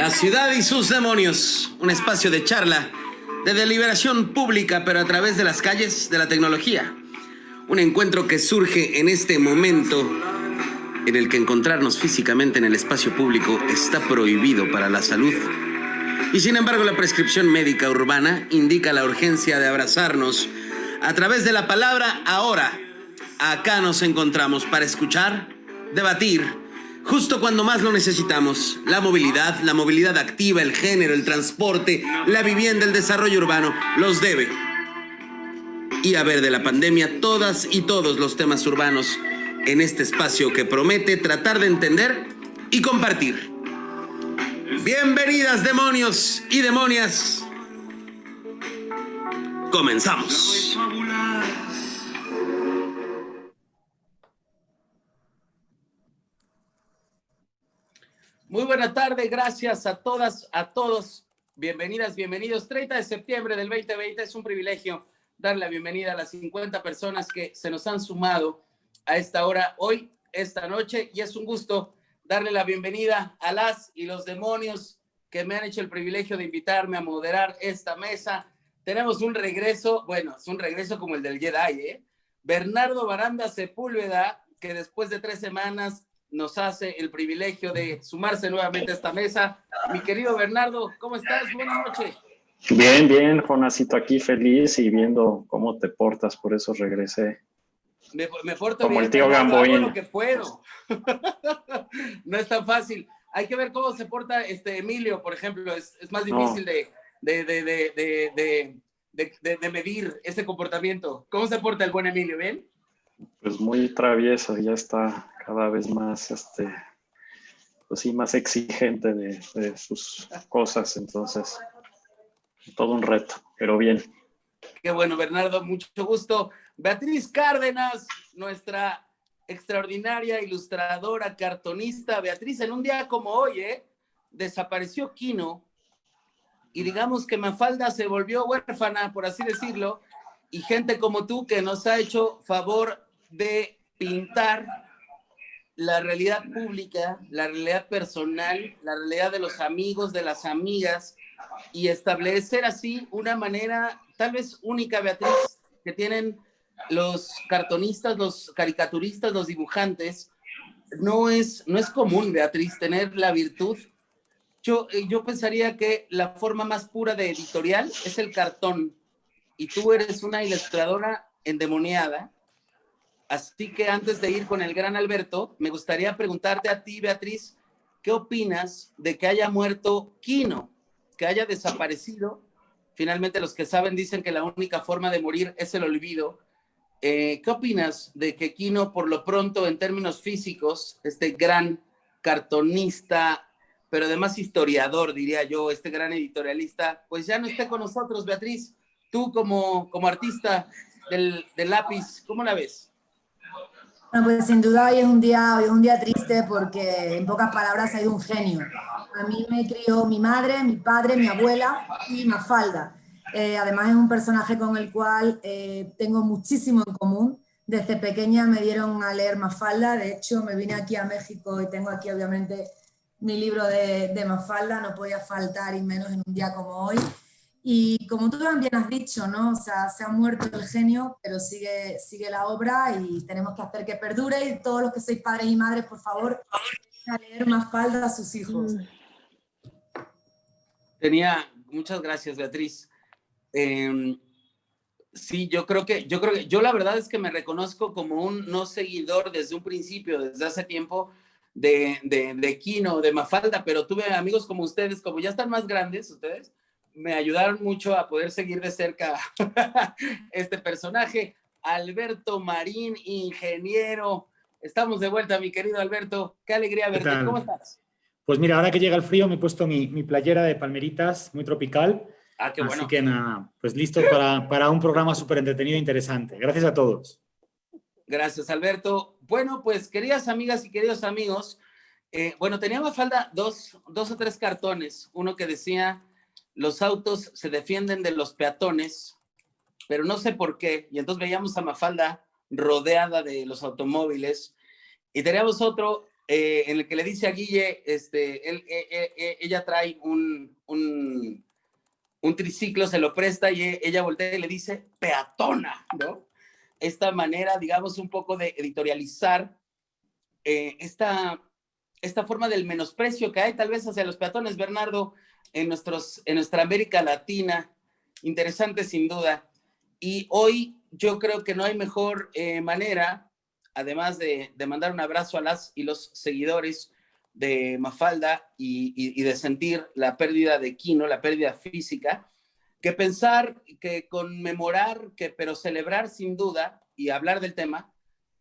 La ciudad y sus demonios, un espacio de charla, de deliberación pública, pero a través de las calles de la tecnología. Un encuentro que surge en este momento en el que encontrarnos físicamente en el espacio público está prohibido para la salud. Y sin embargo, la prescripción médica urbana indica la urgencia de abrazarnos a través de la palabra ahora. Acá nos encontramos para escuchar, debatir, justo cuando más lo necesitamos. La movilidad activa, el género, el transporte, la vivienda, el desarrollo urbano, los debe. Y a ver de la pandemia, todas y todos los temas urbanos en este espacio que promete tratar de entender y compartir. Bienvenidas, demonios y demonias. Comenzamos. Muy buena tarde, gracias a todas, a todos. Bienvenidas, bienvenidos. 30 de septiembre del 2020, es un privilegio darle la bienvenida a las 50 personas que se nos han sumado a esta hora, hoy, esta noche, y es un gusto darle la bienvenida a las y los demonios que me han hecho el privilegio de invitarme a moderar esta mesa. Tenemos un regreso, bueno, es un regreso como el del Jedi, ¿eh? Bernardo Baranda Sepúlveda, que después de 3 semanas nos hace el privilegio de sumarse nuevamente a esta mesa. Mi querido Bernardo, ¿cómo estás? Buenas noches. Bien, bien, Jonasito, aquí feliz y viendo cómo te portas, por eso regresé. Me porto como bien, el tío Bernardo, hago Gamboín. lo que puedo. No es tan fácil. Hay que ver cómo se porta Emilio, por ejemplo. Es más difícil de medir ese comportamiento. ¿Cómo se porta el buen Emilio? ¿Bien? Pues muy travieso, ya está cada vez más, pues sí, más exigente de sus cosas, entonces todo un reto, pero bien. Qué bueno, Bernardo, mucho gusto. Beatriz Cárdenas, nuestra extraordinaria ilustradora, cartonista. Beatriz, en un día como hoy, desapareció Quino y digamos que Mafalda se volvió huérfana, por así decirlo, y gente como tú que nos ha hecho favor de pintar la realidad pública, la realidad personal, la realidad de los amigos, de las amigas, y establecer así una manera tal vez única, Beatriz, que tienen los cartonistas, los caricaturistas, los dibujantes. No es común, Beatriz, tener la virtud. Yo pensaría que la forma más pura de editorial es el cartón, y tú eres una ilustradora endemoniada. Así que antes de ir con el gran Alberto, me gustaría preguntarte a ti, Beatriz, ¿qué opinas de que haya muerto Quino, que haya desaparecido? Finalmente, los que saben dicen que la única forma de morir es el olvido. ¿Qué opinas de que Quino, por lo pronto, en términos físicos, este gran cartonista, pero además historiador, diría yo, este gran editorialista, pues ya no esté con nosotros? Beatriz, tú como artista del lápiz, ¿cómo la ves? Bueno, pues sin duda hoy es un día triste porque en pocas palabras hay un genio. A mí me crió mi madre, mi padre, mi abuela y Mafalda. Además es un personaje con el cual tengo muchísimo en común. Desde pequeña me dieron a leer Mafalda, de hecho me vine aquí a México y tengo aquí obviamente mi libro de Mafalda, no podía faltar y menos en un día como hoy. Y como tú también has dicho, ¿no? O sea, se ha muerto el genio, pero sigue la obra y tenemos que hacer que perdure. Y todos los que sois padres y madres, por favor, a leer Mafalda a sus hijos. Muchas gracias, Beatriz. Sí, yo la verdad es que me reconozco como un no seguidor desde un principio, desde hace tiempo, de Quino, de Mafalda, pero tuve amigos como ustedes, como ya están más grandes ustedes, me ayudaron mucho a poder seguir de cerca este personaje. Alberto Marín, ingeniero. Estamos de vuelta, mi querido Alberto. Qué alegría verte. ¿Cómo estás? Pues mira, ahora que llega el frío me he puesto mi playera de palmeritas, muy tropical. Qué bueno. Así que nada, pues listo para un programa súper entretenido e interesante. Gracias a todos. Gracias, Alberto. Bueno, pues queridas amigas y queridos amigos, tenía Mafalda dos o tres cartones. Uno que decía: los autos se defienden de los peatones, pero no sé por qué. Y entonces veíamos a Mafalda rodeada de los automóviles. Y teníamos otro en el que le dice a Guille, ella trae un triciclo, se lo presta y ella voltea y le dice peatona, ¿no? Esta manera, digamos, un poco de editorializar esta forma del menosprecio que hay tal vez hacia los peatones, Bernardo, en nuestra América Latina. Interesante sin duda. Y hoy yo creo que no hay mejor manera, además de mandar un abrazo a las y los seguidores de Mafalda y de sentir la pérdida de Kino, la pérdida física, que pensar, que conmemorar, pero celebrar sin duda y hablar del tema.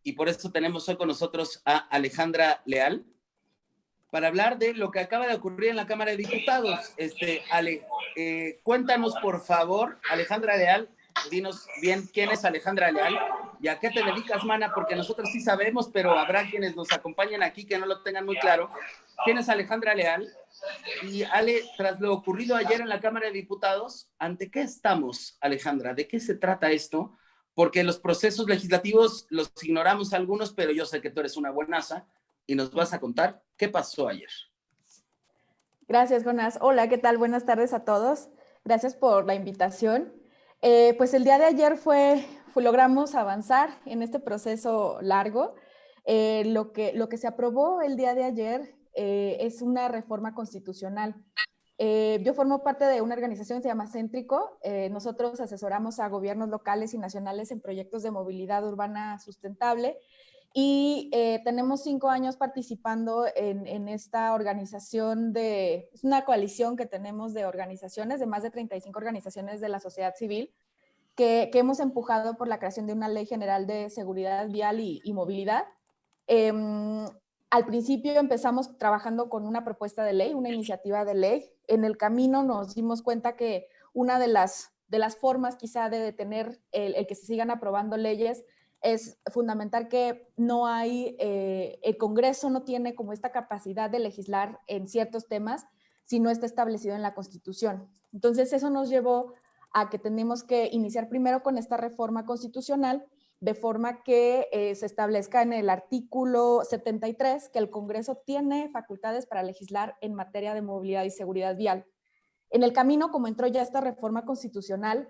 Y por eso tenemos hoy con nosotros a Alejandra Leal para hablar de lo que acaba de ocurrir en la Cámara de Diputados. Ale, cuéntanos por favor, Alejandra Leal, dinos bien quién es Alejandra Leal y a qué te dedicas, mana, porque nosotros sí sabemos, pero habrá quienes nos acompañen aquí que no lo tengan muy claro. ¿Quién es Alejandra Leal? Y Ale, tras lo ocurrido ayer en la Cámara de Diputados, ¿ante qué estamos, Alejandra? ¿De qué se trata esto? Porque los procesos legislativos los ignoramos algunos, pero yo sé que tú eres una buenaza y nos vas a contar qué pasó ayer. Gracias, Jonás. Hola, ¿qué tal? Buenas tardes a todos. Gracias por la invitación. Pues el día de ayer logramos avanzar en este proceso largo. Lo que se aprobó el día de ayer es una reforma constitucional. Yo formo parte de una organización que se llama Céntrico. Nosotros asesoramos a gobiernos locales y nacionales en proyectos de movilidad urbana sustentable y tenemos 5 años participando en esta organización es una coalición que tenemos de organizaciones, de más de 35 organizaciones de la sociedad civil, que hemos empujado por la creación de una ley general de seguridad vial y movilidad. Al principio empezamos trabajando con una propuesta de ley, una iniciativa de ley. En el camino nos dimos cuenta que una de las formas quizá de detener el que se sigan aprobando leyes es fundamental que no hay, el Congreso no tiene como esta capacidad de legislar en ciertos temas si no está establecido en la Constitución. Entonces eso nos llevó a que tenemos que iniciar primero con esta reforma constitucional, de forma que se establezca en el artículo 73 que el Congreso tiene facultades para legislar en materia de movilidad y seguridad vial. En el camino, como entró ya esta reforma constitucional,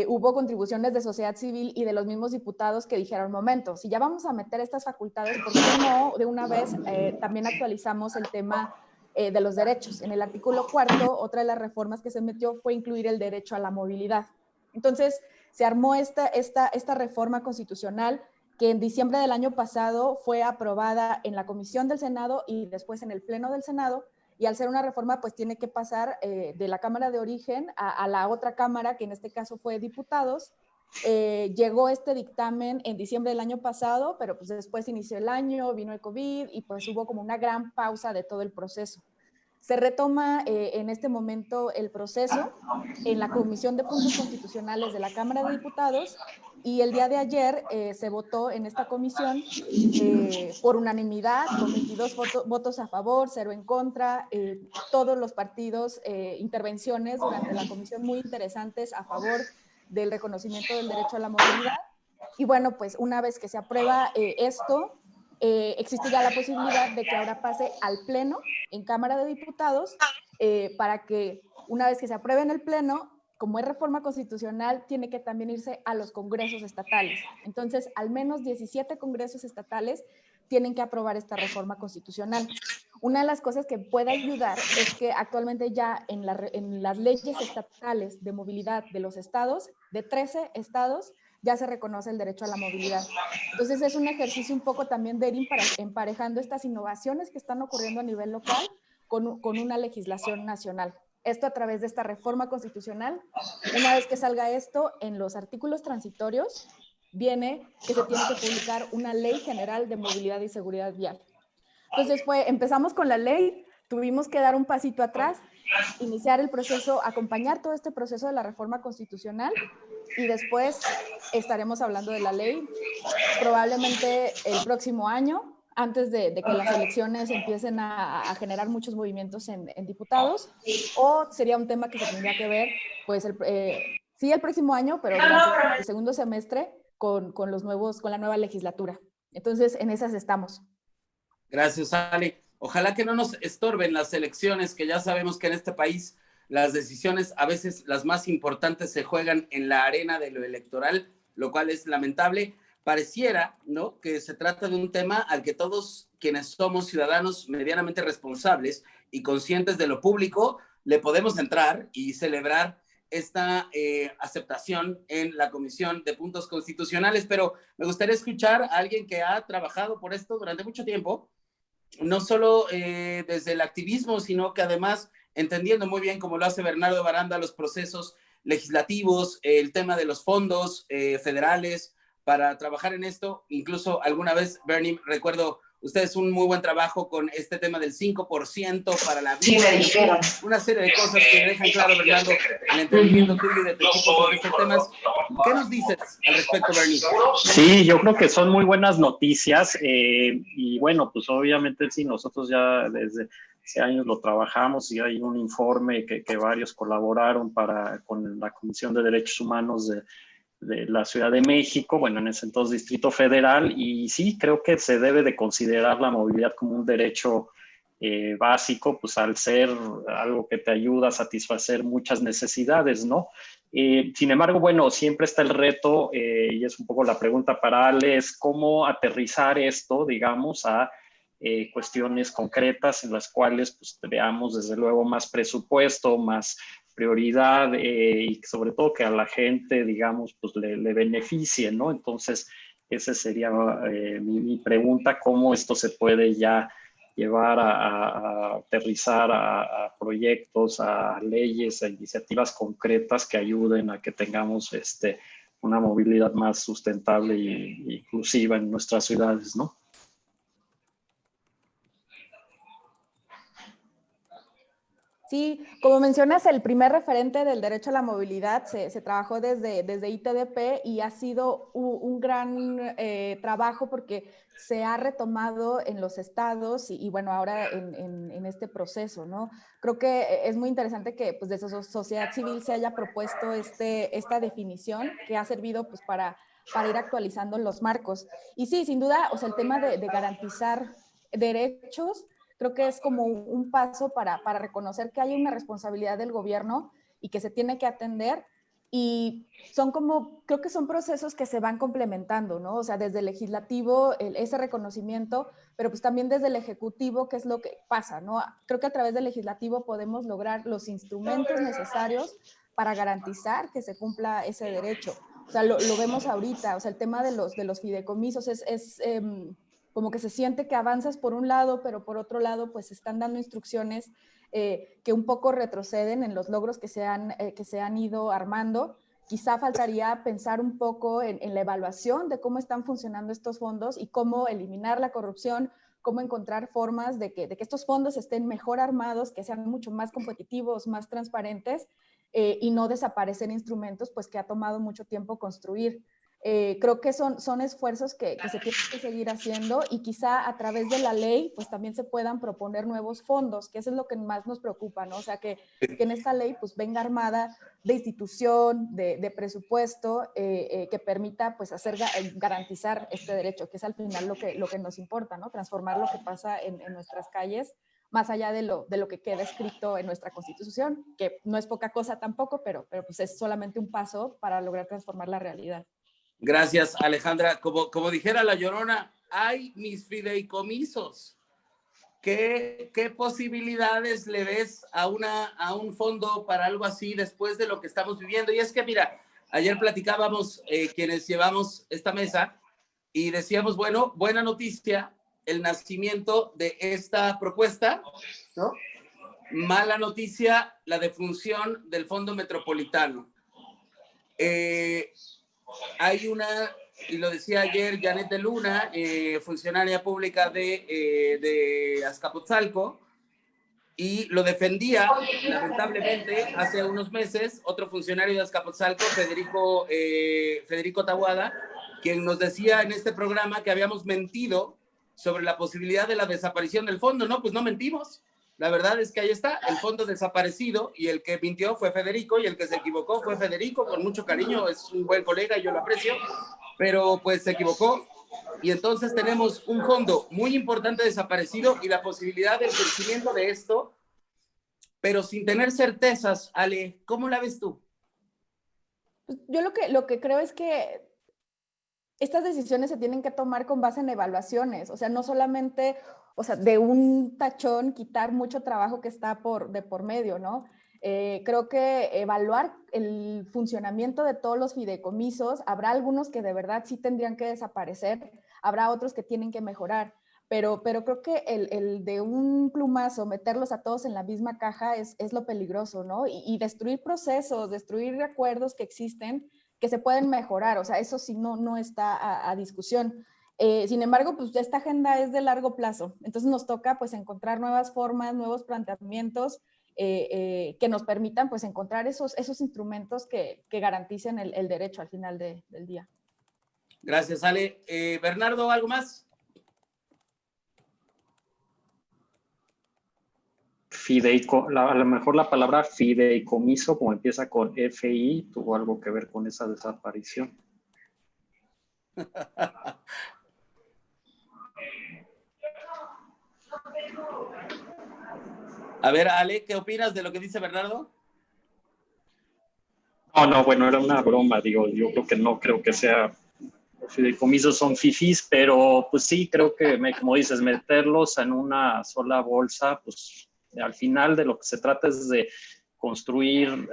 hubo contribuciones de sociedad civil y de los mismos diputados que dijeron, momento, si ya vamos a meter estas facultades, ¿por qué no de una vez también actualizamos el tema de los derechos? En el artículo 4, otra de las reformas que se metió fue incluir el derecho a la movilidad. Entonces, se armó esta reforma constitucional que en diciembre del año pasado fue aprobada en la Comisión del Senado y después en el Pleno del Senado, y al ser una reforma pues tiene que pasar de la Cámara de Origen a la otra Cámara, que en este caso fue Diputados. Llegó este dictamen en diciembre del año pasado, pero pues después inició el año, vino el COVID y pues hubo como una gran pausa de todo el proceso. Se retoma en este momento el proceso en la Comisión de Puntos Constitucionales de la Cámara de Diputados y el día de ayer se votó en esta comisión por unanimidad, con 22 votos a favor, 0 en contra, todos los partidos, intervenciones durante la comisión muy interesantes a favor del reconocimiento del derecho a la movilidad. Y bueno, pues una vez que se aprueba esto, existe ya la posibilidad de que ahora pase al Pleno en Cámara de Diputados para que una vez que se apruebe en el Pleno, como es reforma constitucional, tiene que también irse a los congresos estatales. Entonces, al menos 17 congresos estatales tienen que aprobar esta reforma constitucional. Una de las cosas que puede ayudar es que actualmente ya en las leyes estatales de movilidad de los estados, de 13 estados, ya se reconoce el derecho a la movilidad. Entonces es un ejercicio un poco también de ir emparejando estas innovaciones que están ocurriendo a nivel local con una legislación nacional. Esto a través de esta reforma constitucional. Una vez que salga esto, en los artículos transitorios viene que se tiene que publicar una ley general de movilidad y seguridad vial. Entonces empezamos con la ley, tuvimos que dar un pasito atrás, iniciar el proceso, acompañar todo este proceso de la reforma constitucional y después estaremos hablando de la ley probablemente el próximo año, antes de que las elecciones empiecen a generar muchos movimientos en diputados, o sería un tema que se tendría que ver, pues, sí el próximo año, pero durante el segundo semestre con la nueva legislatura. Entonces, en esas estamos. Gracias, Ale. Ojalá que no nos estorben las elecciones, que ya sabemos que en este país las decisiones, a veces las más importantes, se juegan en la arena de lo electoral, lo cual es lamentable. Pareciera, ¿no?, que se trata de un tema al que todos quienes somos ciudadanos medianamente responsables y conscientes de lo público, le podemos entrar y celebrar esta aceptación en la Comisión de Puntos Constitucionales. Pero me gustaría escuchar a alguien que ha trabajado por esto durante mucho tiempo, no solo desde el activismo, sino que además entendiendo muy bien, como lo hace Bernardo Baranda, los procesos legislativos, el tema de los fondos federales para trabajar en esto. Incluso alguna vez, Bernie, recuerdo, ustedes un muy buen trabajo con este tema del 5% para la vida. Sí, me dijeron. Una serie de cosas que dejan claro, Bernardo, el entendimiento tuyo y de tu equipo sobre estos temas. ¿Qué nos dices al respecto, Bernie? Sí, yo creo que son muy buenas noticias y bueno, pues obviamente sí, nosotros ya desde hace años lo trabajamos y hay un informe que varios colaboraron con la Comisión de Derechos Humanos de la Ciudad de México, bueno, en ese entonces Distrito Federal, y sí, creo que se debe de considerar la movilidad como un derecho básico, pues al ser algo que te ayuda a satisfacer muchas necesidades, ¿no? Sin embargo, bueno, siempre está el reto, y es un poco la pregunta para Ale, es cómo aterrizar esto, digamos, a cuestiones concretas en las cuales pues, veamos desde luego más presupuesto, más prioridad y sobre todo que a la gente, digamos, pues le beneficie, ¿no? Entonces, esa sería mi pregunta, cómo esto se puede ya llevar a aterrizar a proyectos, a leyes, a iniciativas concretas que ayuden a que tengamos una movilidad más sustentable e inclusiva en nuestras ciudades, ¿no? Sí, como mencionas, el primer referente del derecho a la movilidad se trabajó desde ITDP y ha sido un gran trabajo porque se ha retomado en los estados y bueno, ahora en este proceso, ¿no? Creo que es muy interesante que pues desde la sociedad civil se haya propuesto esta definición que ha servido pues para ir actualizando los marcos. Y sí, sin duda, o sea, el tema de garantizar derechos creo que es como un paso para reconocer que hay una responsabilidad del gobierno y que se tiene que atender y creo que son procesos que se van complementando, ¿no? O sea, desde el legislativo, ese reconocimiento, pero pues también desde el ejecutivo, ¿qué es lo que pasa, no? Creo que a través del legislativo podemos lograr los instrumentos necesarios para garantizar que se cumpla ese derecho. O sea, lo vemos ahorita, o sea, el tema de los fideicomisos es como que se siente que avanzas por un lado, pero por otro lado, pues están dando instrucciones que un poco retroceden en los logros que se han ido armando. Quizá faltaría pensar un poco en la evaluación de cómo están funcionando estos fondos y cómo eliminar la corrupción, cómo encontrar formas de que estos fondos estén mejor armados, que sean mucho más competitivos, más transparentes y no desaparecer instrumentos pues, que ha tomado mucho tiempo construir. Creo que son esfuerzos que se tienen que seguir haciendo y quizá a través de la ley pues también se puedan proponer nuevos fondos, que eso es lo que más nos preocupa, ¿no? O sea, que en esta ley pues venga armada de institución, de presupuesto, que permita pues garantizar este derecho, que es al final lo que nos importa, ¿no? Transformar lo que pasa en nuestras calles, más allá de lo que queda escrito en nuestra Constitución, que no es poca cosa tampoco, pero pues es solamente un paso para lograr transformar la realidad. Gracias, Alejandra. Como dijera la Llorona, hay mis fideicomisos. ¿Qué posibilidades le ves a un fondo para algo así después de lo que estamos viviendo? Y es que, mira, ayer platicábamos quienes llevamos esta mesa y decíamos, bueno, buena noticia, el nacimiento de esta propuesta, ¿no? Mala noticia, la defunción del Fondo Metropolitano. Hay y lo decía ayer Janet de Luna, funcionaria pública de Azcapotzalco, y lo defendía, lamentablemente, hace unos meses, otro funcionario de Azcapotzalco, Federico Taboada, quien nos decía en este programa que habíamos mentido sobre la posibilidad de la desaparición del fondo. No, pues no mentimos. La verdad es que ahí está, el fondo desaparecido, y el que mintió fue Federico, y el que se equivocó fue Federico, con mucho cariño, es un buen colega y yo lo aprecio, pero pues se equivocó. y entonces tenemos un fondo muy importante desaparecido y la posibilidad del crecimiento de esto, pero sin tener certezas. Ale, ¿cómo la ves tú? Yo lo que creo es que estas decisiones se tienen que tomar con base en evaluaciones, o sea, no solamente, o sea, de un tachón quitar mucho trabajo que está de por medio, ¿no? Creo que evaluar el funcionamiento de todos los fideicomisos, habrá algunos que de verdad sí tendrían que desaparecer, habrá otros que tienen que mejorar, pero creo que el de un plumazo meterlos a todos en la misma caja es lo peligroso, ¿no? Y destruir procesos, destruir acuerdos que existen, que se pueden mejorar, o sea, eso sí no está a discusión. Sin embargo, pues esta agenda es de largo plazo, entonces nos toca pues encontrar nuevas formas, nuevos planteamientos que nos permitan pues encontrar esos instrumentos que garanticen el derecho al final del día. Gracias, Ale. Bernardo, ¿algo más? A lo mejor la palabra fideicomiso, como empieza con FI, tuvo algo que ver con esa desaparición. A ver, Ale, ¿qué opinas de lo que dice Bernardo? No, bueno, era una broma, digo, yo creo que sea, los fideicomisos son fifís, pero pues sí, creo que, como dices, meterlos en una sola bolsa, pues al final de lo que se trata es de construir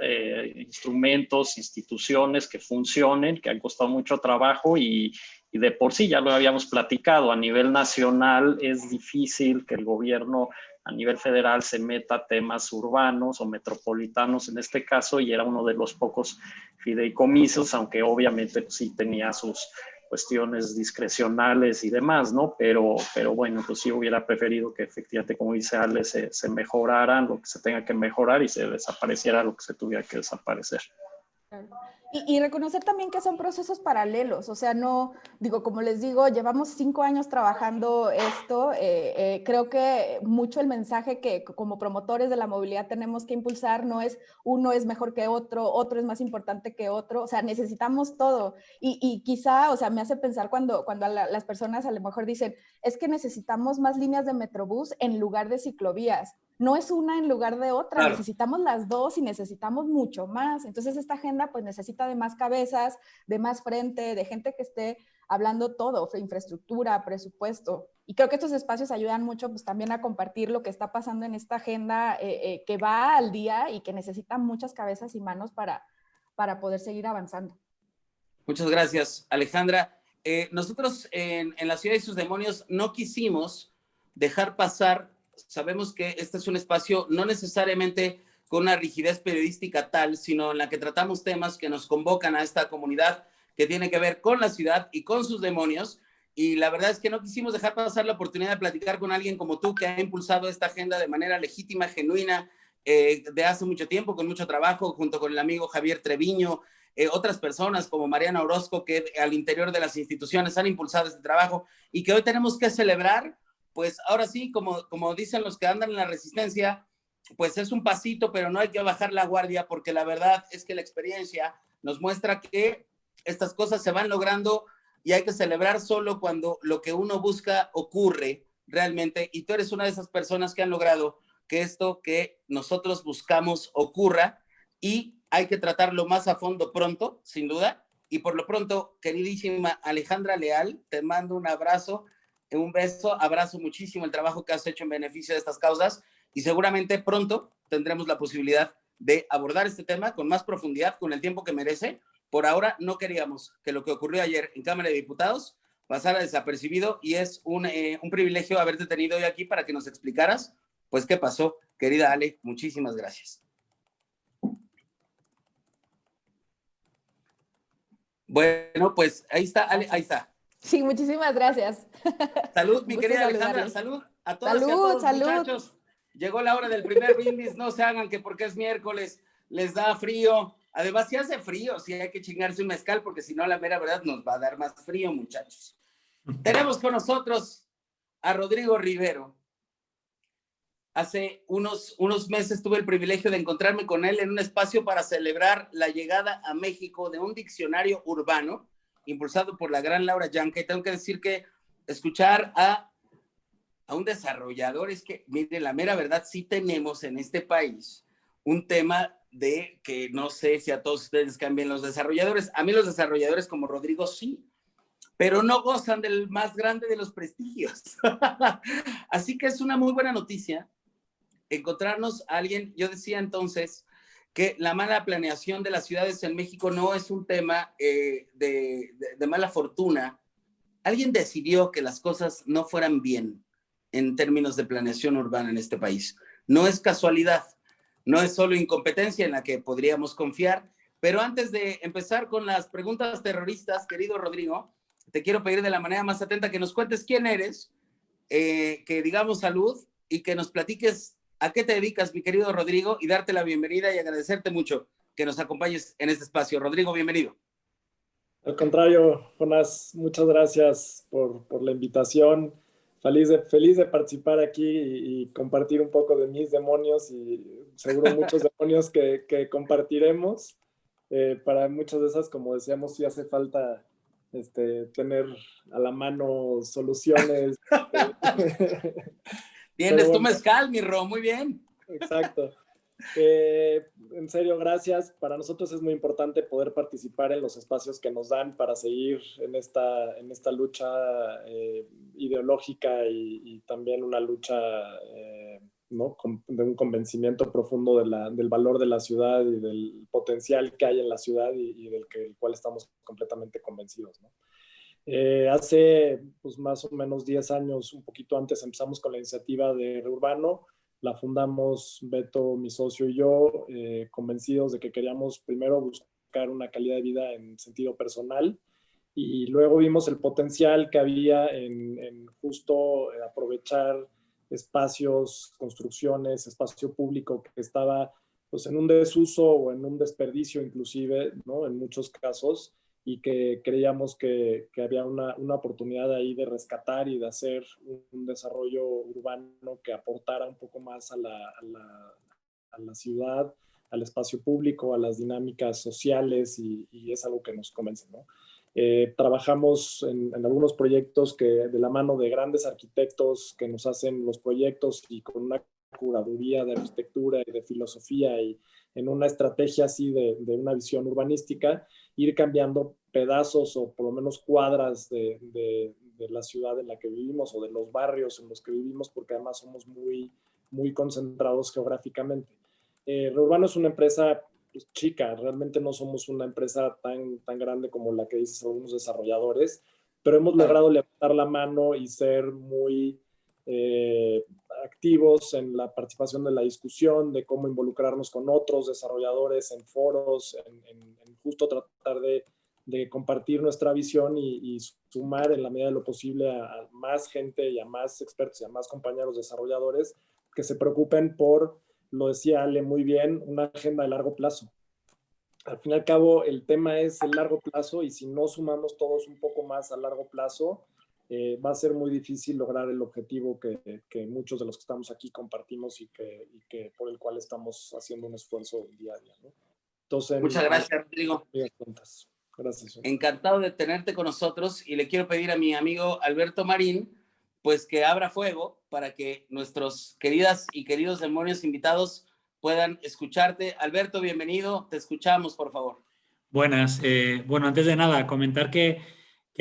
instrumentos, instituciones que funcionen, que han costado mucho trabajo y de por sí, ya lo habíamos platicado, a nivel nacional es difícil que el gobierno a nivel federal se meta a temas urbanos o metropolitanos en este caso, y era uno de los pocos fideicomisos, aunque obviamente pues, sí tenía sus cuestiones discrecionales y demás, ¿no? Pero bueno, pues sí hubiera preferido que efectivamente, como dice Ale, se mejoraran lo que se tenga que mejorar y se desapareciera lo que se tuviera que desaparecer. Y reconocer también que son procesos paralelos, o sea, no, digo, como les digo, llevamos 5 años trabajando esto, creo que mucho el mensaje que como promotores de la movilidad tenemos que impulsar no es uno es mejor que otro es más importante que otro, o sea, necesitamos todo, y quizá, o sea, me hace pensar cuando las personas a lo mejor dicen, es que necesitamos más líneas de Metrobús en lugar de ciclovías. No es una en lugar de otra, claro. Necesitamos las dos y necesitamos mucho más. Entonces esta agenda pues necesita de más cabezas, de más frente, de gente que esté hablando todo, infraestructura, presupuesto. Y creo que estos espacios ayudan mucho pues también a compartir lo que está pasando en esta agenda que va al día y que necesita muchas cabezas y manos para poder seguir avanzando. Muchas gracias, Alejandra. Nosotros en La Ciudad y sus Demonios no quisimos dejar pasar. Sabemos que este es un espacio no necesariamente con una rigidez periodística tal, sino en la que tratamos temas que nos convocan a esta comunidad que tiene que ver con la ciudad y con sus demonios. Y la verdad es que no quisimos dejar pasar la oportunidad de platicar con alguien como tú que ha impulsado esta agenda de manera legítima, genuina, de hace mucho tiempo, con mucho trabajo, junto con el amigo Javier Treviño, otras personas como Mariana Orozco, que al interior de las instituciones han impulsado este trabajo y que hoy tenemos que celebrar. Pues ahora sí, como dicen los que andan en la resistencia, pues es un pasito, pero no hay que bajar la guardia, porque la verdad es que la experiencia nos muestra que estas cosas se van logrando y hay que celebrar solo cuando lo que uno busca ocurre realmente, y tú eres una de esas personas que han logrado que esto que nosotros buscamos ocurra, y hay que tratarlo más a fondo pronto, sin duda. Y por lo pronto, queridísima Alejandra Leal, te mando un abrazo, un beso, abrazo muchísimo el trabajo que has hecho en beneficio de estas causas y seguramente pronto tendremos la posibilidad de abordar este tema con más profundidad, con el tiempo que merece. Por ahora no queríamos que lo que ocurrió ayer en Cámara de Diputados pasara desapercibido y es un privilegio haberte tenido hoy aquí para que nos explicaras pues qué pasó. Querida Ale, muchísimas gracias. Bueno, pues ahí está, Ale, ahí está. Sí, muchísimas gracias. Salud, mi querida Alejandra, salud a todas y a todos, muchachos. Llegó la hora del primer brindis, no se hagan que porque es miércoles les da frío. Además, si hace frío, sí hay que chingarse un mezcal, porque si no, la mera verdad nos va a dar más frío, muchachos. Tenemos con nosotros a Rodrigo Rivero. Hace unos meses tuve el privilegio de encontrarme con él en un espacio para celebrar la llegada a México de un diccionario urbano impulsado por la gran Laura Yanca, y tengo que decir que escuchar a un desarrollador. Es que, miren, la mera verdad, sí tenemos en este país un tema de que no sé si a todos ustedes cambien los desarrolladores. A mí los desarrolladores como Rodrigo sí, pero no gozan del más grande de los prestigios. Así que es una muy buena noticia encontrarnos a alguien. Yo decía entonces que la mala planeación de las ciudades en México no es un tema de mala fortuna. Alguien decidió que las cosas no fueran bien en términos de planeación urbana en este país. No es casualidad, no es solo incompetencia en la que podríamos confiar. Pero antes de empezar con las preguntas terroristas, querido Rodrigo, te quiero pedir de la manera más atenta que nos cuentes quién eres, que digamos salud y que nos platiques a qué te dedicas, mi querido Rodrigo, y darte la bienvenida y agradecerte mucho que nos acompañes en este espacio. Rodrigo, bienvenido. Al contrario, Jonás, muchas gracias por la invitación. Feliz de participar aquí y compartir un poco de mis demonios y seguro muchos demonios que compartiremos. Para muchas de esas, como decíamos, sí hace falta tener a la mano soluciones. Tienes bueno, tu mezcal, mi Ro, muy bien. Exacto. En serio, gracias. Para nosotros es muy importante poder participar en los espacios que nos dan para seguir en esta lucha ideológica y también una lucha ¿no? de un convencimiento profundo del valor de la ciudad y del potencial que hay en la ciudad y del cual estamos completamente convencidos, ¿no? Hace pues, más o menos 10 años, un poquito antes, empezamos con la iniciativa de Reurbano. La fundamos Beto, mi socio y yo, convencidos de que queríamos primero buscar una calidad de vida en sentido personal y luego vimos el potencial que había en justo aprovechar espacios, construcciones, espacio público que estaba pues, en un desuso o en un desperdicio inclusive, ¿no? En muchos casos, y que creíamos que había una oportunidad ahí de rescatar y de hacer un desarrollo urbano que aportara un poco más a la ciudad, al espacio público, a las dinámicas sociales y es algo que nos convence, ¿no? Trabajamos en algunos proyectos que de la mano de grandes arquitectos que nos hacen los proyectos y con una curaduría de arquitectura y de filosofía y en una estrategia así de una visión urbanística, ir cambiando pedazos o por lo menos cuadras de la ciudad en la que vivimos o de los barrios en los que vivimos, porque además somos muy concentrados geográficamente. Reurbano es una empresa pues, chica, realmente no somos una empresa tan grande como la que dicen algunos desarrolladores, pero hemos logrado levantar la mano y ser muy activos en la participación de la discusión, de cómo involucrarnos con otros desarrolladores en foros, en justo tratar de compartir nuestra visión y sumar en la medida de lo posible a más gente y a más expertos y a más compañeros desarrolladores que se preocupen por, lo decía Ale muy bien, una agenda de largo plazo. Al fin y al cabo, el tema es el largo plazo y si no sumamos todos un poco más a largo plazo, va a ser muy difícil lograr el objetivo que muchos de los que estamos aquí compartimos y que por el cual estamos haciendo un esfuerzo día a día, ¿no? Entonces, muchas gracias, Rodrigo. Gracias. Encantado de tenerte con nosotros y le quiero pedir a mi amigo Alberto Marín pues que abra fuego para que nuestros queridas y queridos demonios invitados puedan escucharte. Alberto, bienvenido, te escuchamos, por favor. Buenas. Bueno, antes de nada, comentar que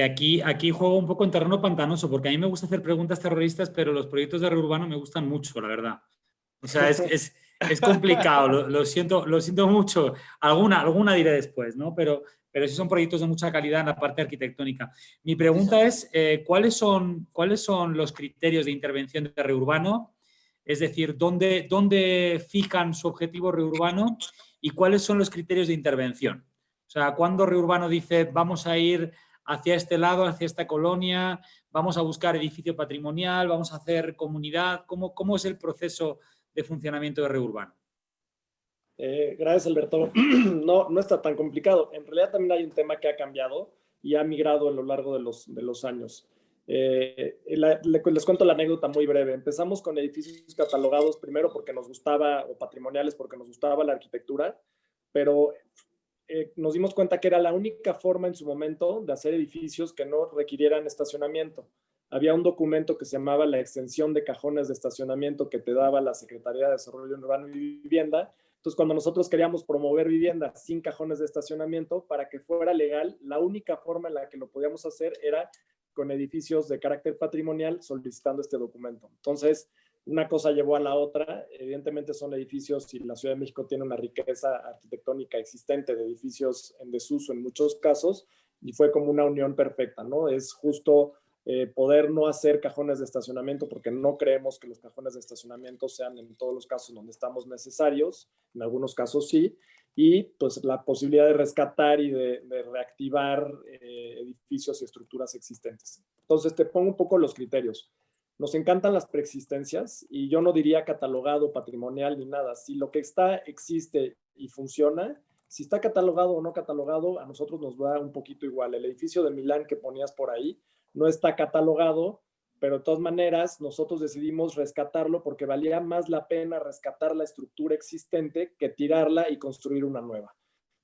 aquí juego un poco en terreno pantanoso, porque a mí me gusta hacer preguntas terroristas, pero los proyectos de Reurbano me gustan mucho, la verdad. O sea, es complicado, lo siento mucho. Alguna diré después, ¿no? Pero sí son proyectos de mucha calidad en la parte arquitectónica. Mi pregunta es, ¿cuáles son los criterios de intervención de Reurbano? Es decir, ¿dónde fijan su objetivo Reurbano y cuáles son los criterios de intervención? O sea, ¿cuándo Reurbano dice vamos a ir hacia este lado, hacia esta colonia, vamos a buscar edificio patrimonial, vamos a hacer comunidad? ¿Cómo es el proceso de funcionamiento de Reurbano? Gracias, Alberto. No está tan complicado. En realidad también hay un tema que ha cambiado y ha migrado a lo largo de los años. Les cuento la anécdota muy breve. Empezamos con edificios catalogados primero porque nos gustaba, o patrimoniales porque nos gustaba la arquitectura, pero nos dimos cuenta que era la única forma en su momento de hacer edificios que no requirieran estacionamiento. había un documento que se llamaba la extensión de cajones de estacionamiento que te daba la Secretaría de Desarrollo Urbano y Vivienda. Entonces, cuando nosotros queríamos promover vivienda sin cajones de estacionamiento, para que fuera legal, la única forma en la que lo podíamos hacer era con edificios de carácter patrimonial solicitando este documento. Entonces, una cosa llevó a la otra. Evidentemente son edificios y la Ciudad de México tiene una riqueza arquitectónica existente de edificios en desuso en muchos casos y fue como una unión perfecta, ¿no? Es justo poder no hacer cajones de estacionamiento porque no creemos que los cajones de estacionamiento sean en todos los casos donde estamos necesarios, en algunos casos sí, y pues la posibilidad de rescatar y de reactivar edificios y estructuras existentes. Entonces te pongo un poco los criterios. Nos encantan las preexistencias y yo no diría catalogado, patrimonial ni nada. Si lo que está existe y funciona, si está catalogado o no catalogado, a nosotros nos da un poquito igual. El edificio de Milán que ponías por ahí no está catalogado, pero de todas maneras nosotros decidimos rescatarlo porque valía más la pena rescatar la estructura existente que tirarla y construir una nueva.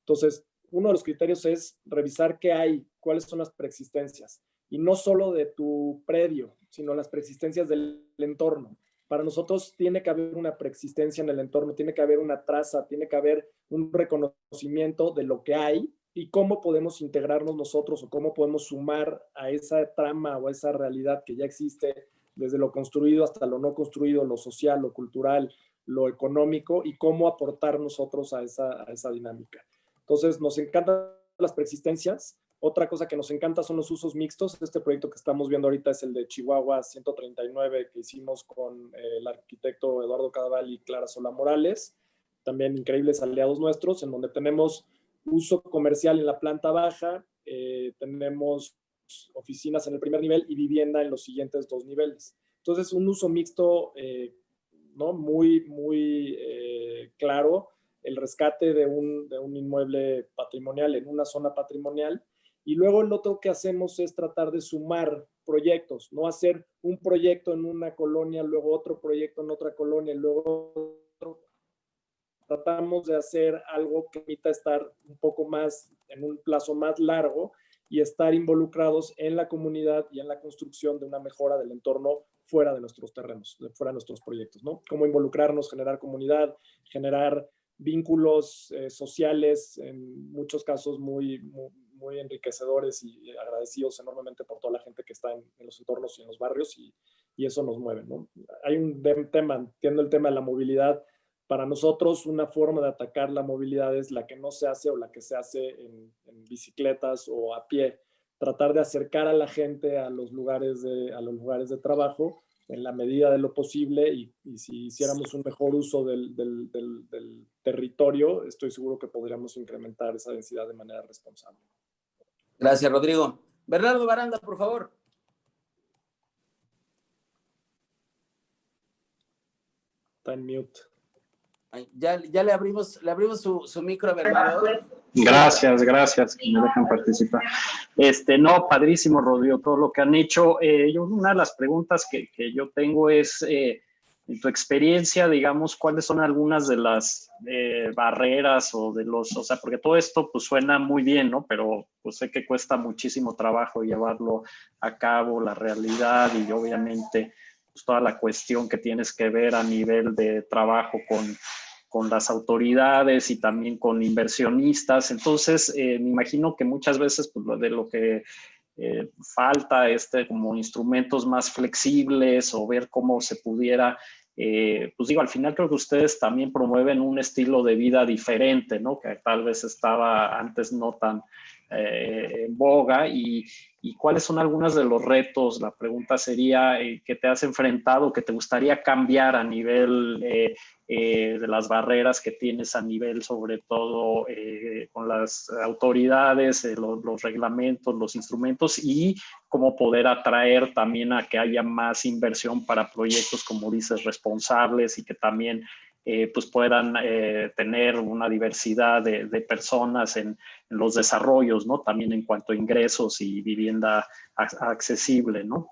Entonces, uno de los criterios es revisar qué hay, cuáles son las preexistencias. Y no solo de tu predio, sino las preexistencias del entorno. Para nosotros tiene que haber una preexistencia en el entorno, tiene que haber una traza, tiene que haber un reconocimiento de lo que hay y cómo podemos integrarnos nosotros o cómo podemos sumar a esa trama o a esa realidad que ya existe desde lo construido hasta lo no construido, lo social, lo cultural, lo económico y cómo aportar nosotros a esa dinámica. Entonces, nos encantan las preexistencias. Otra cosa que nos encanta son los usos mixtos. Este proyecto que estamos viendo ahorita es el de Chihuahua 139 que hicimos con el arquitecto Eduardo Cadaval y Clara Sola Morales. También increíbles aliados nuestros, en donde tenemos uso comercial en la planta baja, tenemos oficinas en el primer nivel y vivienda en los siguientes 2 niveles. Entonces, un uso mixto ¿no? muy claro, el rescate de un inmueble patrimonial en una zona patrimonial. Y luego el otro que hacemos es tratar de sumar proyectos, no hacer un proyecto en una colonia, luego otro proyecto en otra colonia, luego otro. Tratamos de hacer algo que permita estar un poco más, en un plazo más largo y estar involucrados en la comunidad y en la construcción de una mejora del entorno fuera de nuestros terrenos, fuera de nuestros proyectos, ¿no? Cómo involucrarnos, generar comunidad, generar vínculos sociales, en muchos casos muy enriquecedores y agradecidos enormemente por toda la gente que está en los entornos y en los barrios y eso nos mueve, ¿no? Hay un tema, entiendo el tema de la movilidad. Para nosotros una forma de atacar la movilidad es la que no se hace o la que se hace en bicicletas o a pie. Tratar de acercar a la gente a los lugares de trabajo en la medida de lo posible y si hiciéramos un mejor uso del territorio, estoy seguro que podríamos incrementar esa densidad de manera responsable. Gracias, Rodrigo. Bernardo Baranda, por favor. Está en mute. Ya le abrimos su micro a Bernardo. Gracias, que me dejan participar. No, padrísimo, Rodrigo, todo lo que han hecho. Una de las preguntas que yo tengo es, en tu experiencia, digamos, ¿cuáles son algunas de las barreras o sea, porque todo esto pues suena muy bien, ¿no? Pero pues sé que cuesta muchísimo trabajo llevarlo a cabo, la realidad y obviamente pues, toda la cuestión que tienes que ver a nivel de trabajo con las autoridades y también con inversionistas. Entonces, me imagino que muchas veces pues, lo que falta como instrumentos más flexibles o ver cómo se pudiera, pues digo, al final creo que ustedes también promueven un estilo de vida diferente, ¿no? Que tal vez estaba antes no tan en boga y cuáles son algunos de los retos, la pregunta sería, que te has enfrentado, que te gustaría cambiar a nivel de las barreras que tienes a nivel sobre todo con las autoridades, los reglamentos, los instrumentos y cómo poder atraer también a que haya más inversión para proyectos, como dices, responsables y que también pues puedan tener una diversidad de personas en los desarrollos, ¿no? También en cuanto a ingresos y vivienda accesible, ¿no?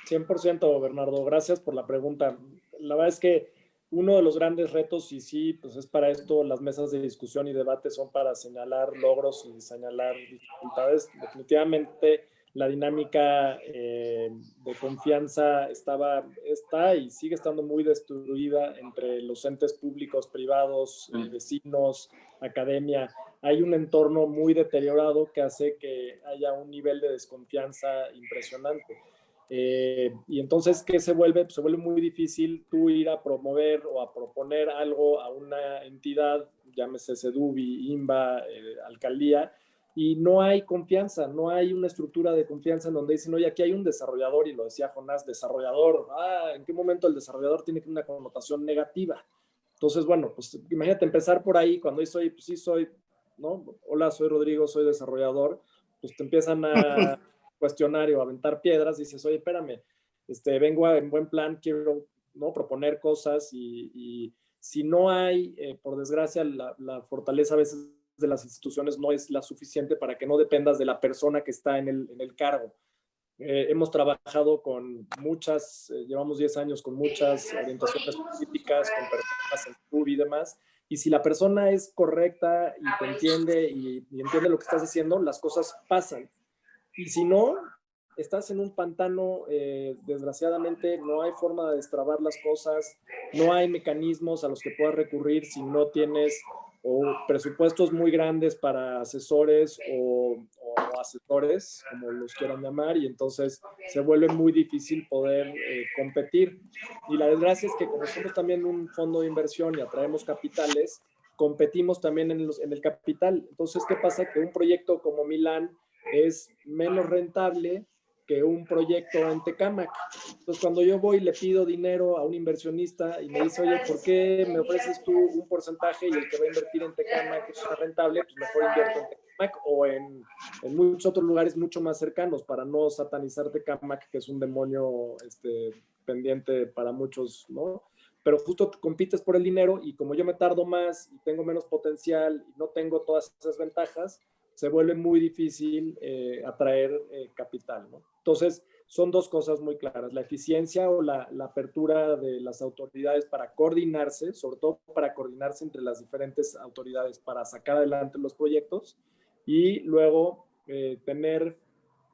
100%, Bernardo. Gracias por la pregunta. La verdad es que uno de los grandes retos, y sí, pues es para esto, las mesas de discusión y debate son para señalar logros y señalar dificultades. Definitivamente la dinámica de confianza está y sigue estando muy destruida entre los entes públicos, privados, vecinos, academia. Hay un entorno muy deteriorado que hace que haya un nivel de desconfianza impresionante. Y entonces, ¿qué se vuelve? Pues se vuelve muy difícil tú ir a promover o a proponer algo a una entidad, llámese SEDUBI, INBA, alcaldía, y no hay confianza, no hay una estructura de confianza en donde dicen, oye, aquí hay un desarrollador, y lo decía Jonás, desarrollador, ¿en qué momento el desarrollador tiene una connotación negativa? Entonces, bueno, pues imagínate empezar por ahí, cuando dices, oye, pues sí soy, ¿no? Hola, soy Rodrigo, soy desarrollador, pues te empiezan a cuestionar o aventar piedras, dices, oye, espérame, vengo en buen plan, quiero, ¿no?, proponer cosas, y si no hay, por desgracia, la fortaleza a veces de las instituciones no es la suficiente para que no dependas de la persona que está en el cargo. Hemos trabajado con muchas, llevamos 10 años con muchas orientaciones políticas, con personas en club y demás, y si la persona es correcta y te entiende y entiende lo que estás diciendo, las cosas pasan. Y si no, estás en un pantano, desgraciadamente no hay forma de destrabar las cosas, no hay mecanismos a los que puedas recurrir si no tienes o presupuestos muy grandes para asesores o asesores, como los quieran llamar, y entonces se vuelve muy difícil poder competir. Y la desgracia es que como somos también un fondo de inversión y atraemos capitales, competimos también en el capital. Entonces, ¿qué pasa? Que un proyecto como Milán es menos rentable que un proyecto en Tecámac. Entonces, cuando yo voy y le pido dinero a un inversionista y me dice, oye, ¿por qué me ofreces tú un porcentaje y el que va a invertir en Tecámac es más rentable? Pues mejor invierto en Tecámac o en muchos otros lugares mucho más cercanos, para no satanizar Tecámac, que es un demonio pendiente para muchos, ¿no? Pero justo compites por el dinero, y como yo me tardo más y tengo menos potencial y no tengo todas esas ventajas, se vuelve muy difícil atraer capital, ¿no? Entonces, son dos cosas muy claras: la eficiencia o la apertura de las autoridades para coordinarse, sobre todo para coordinarse entre las diferentes autoridades para sacar adelante los proyectos, y luego tener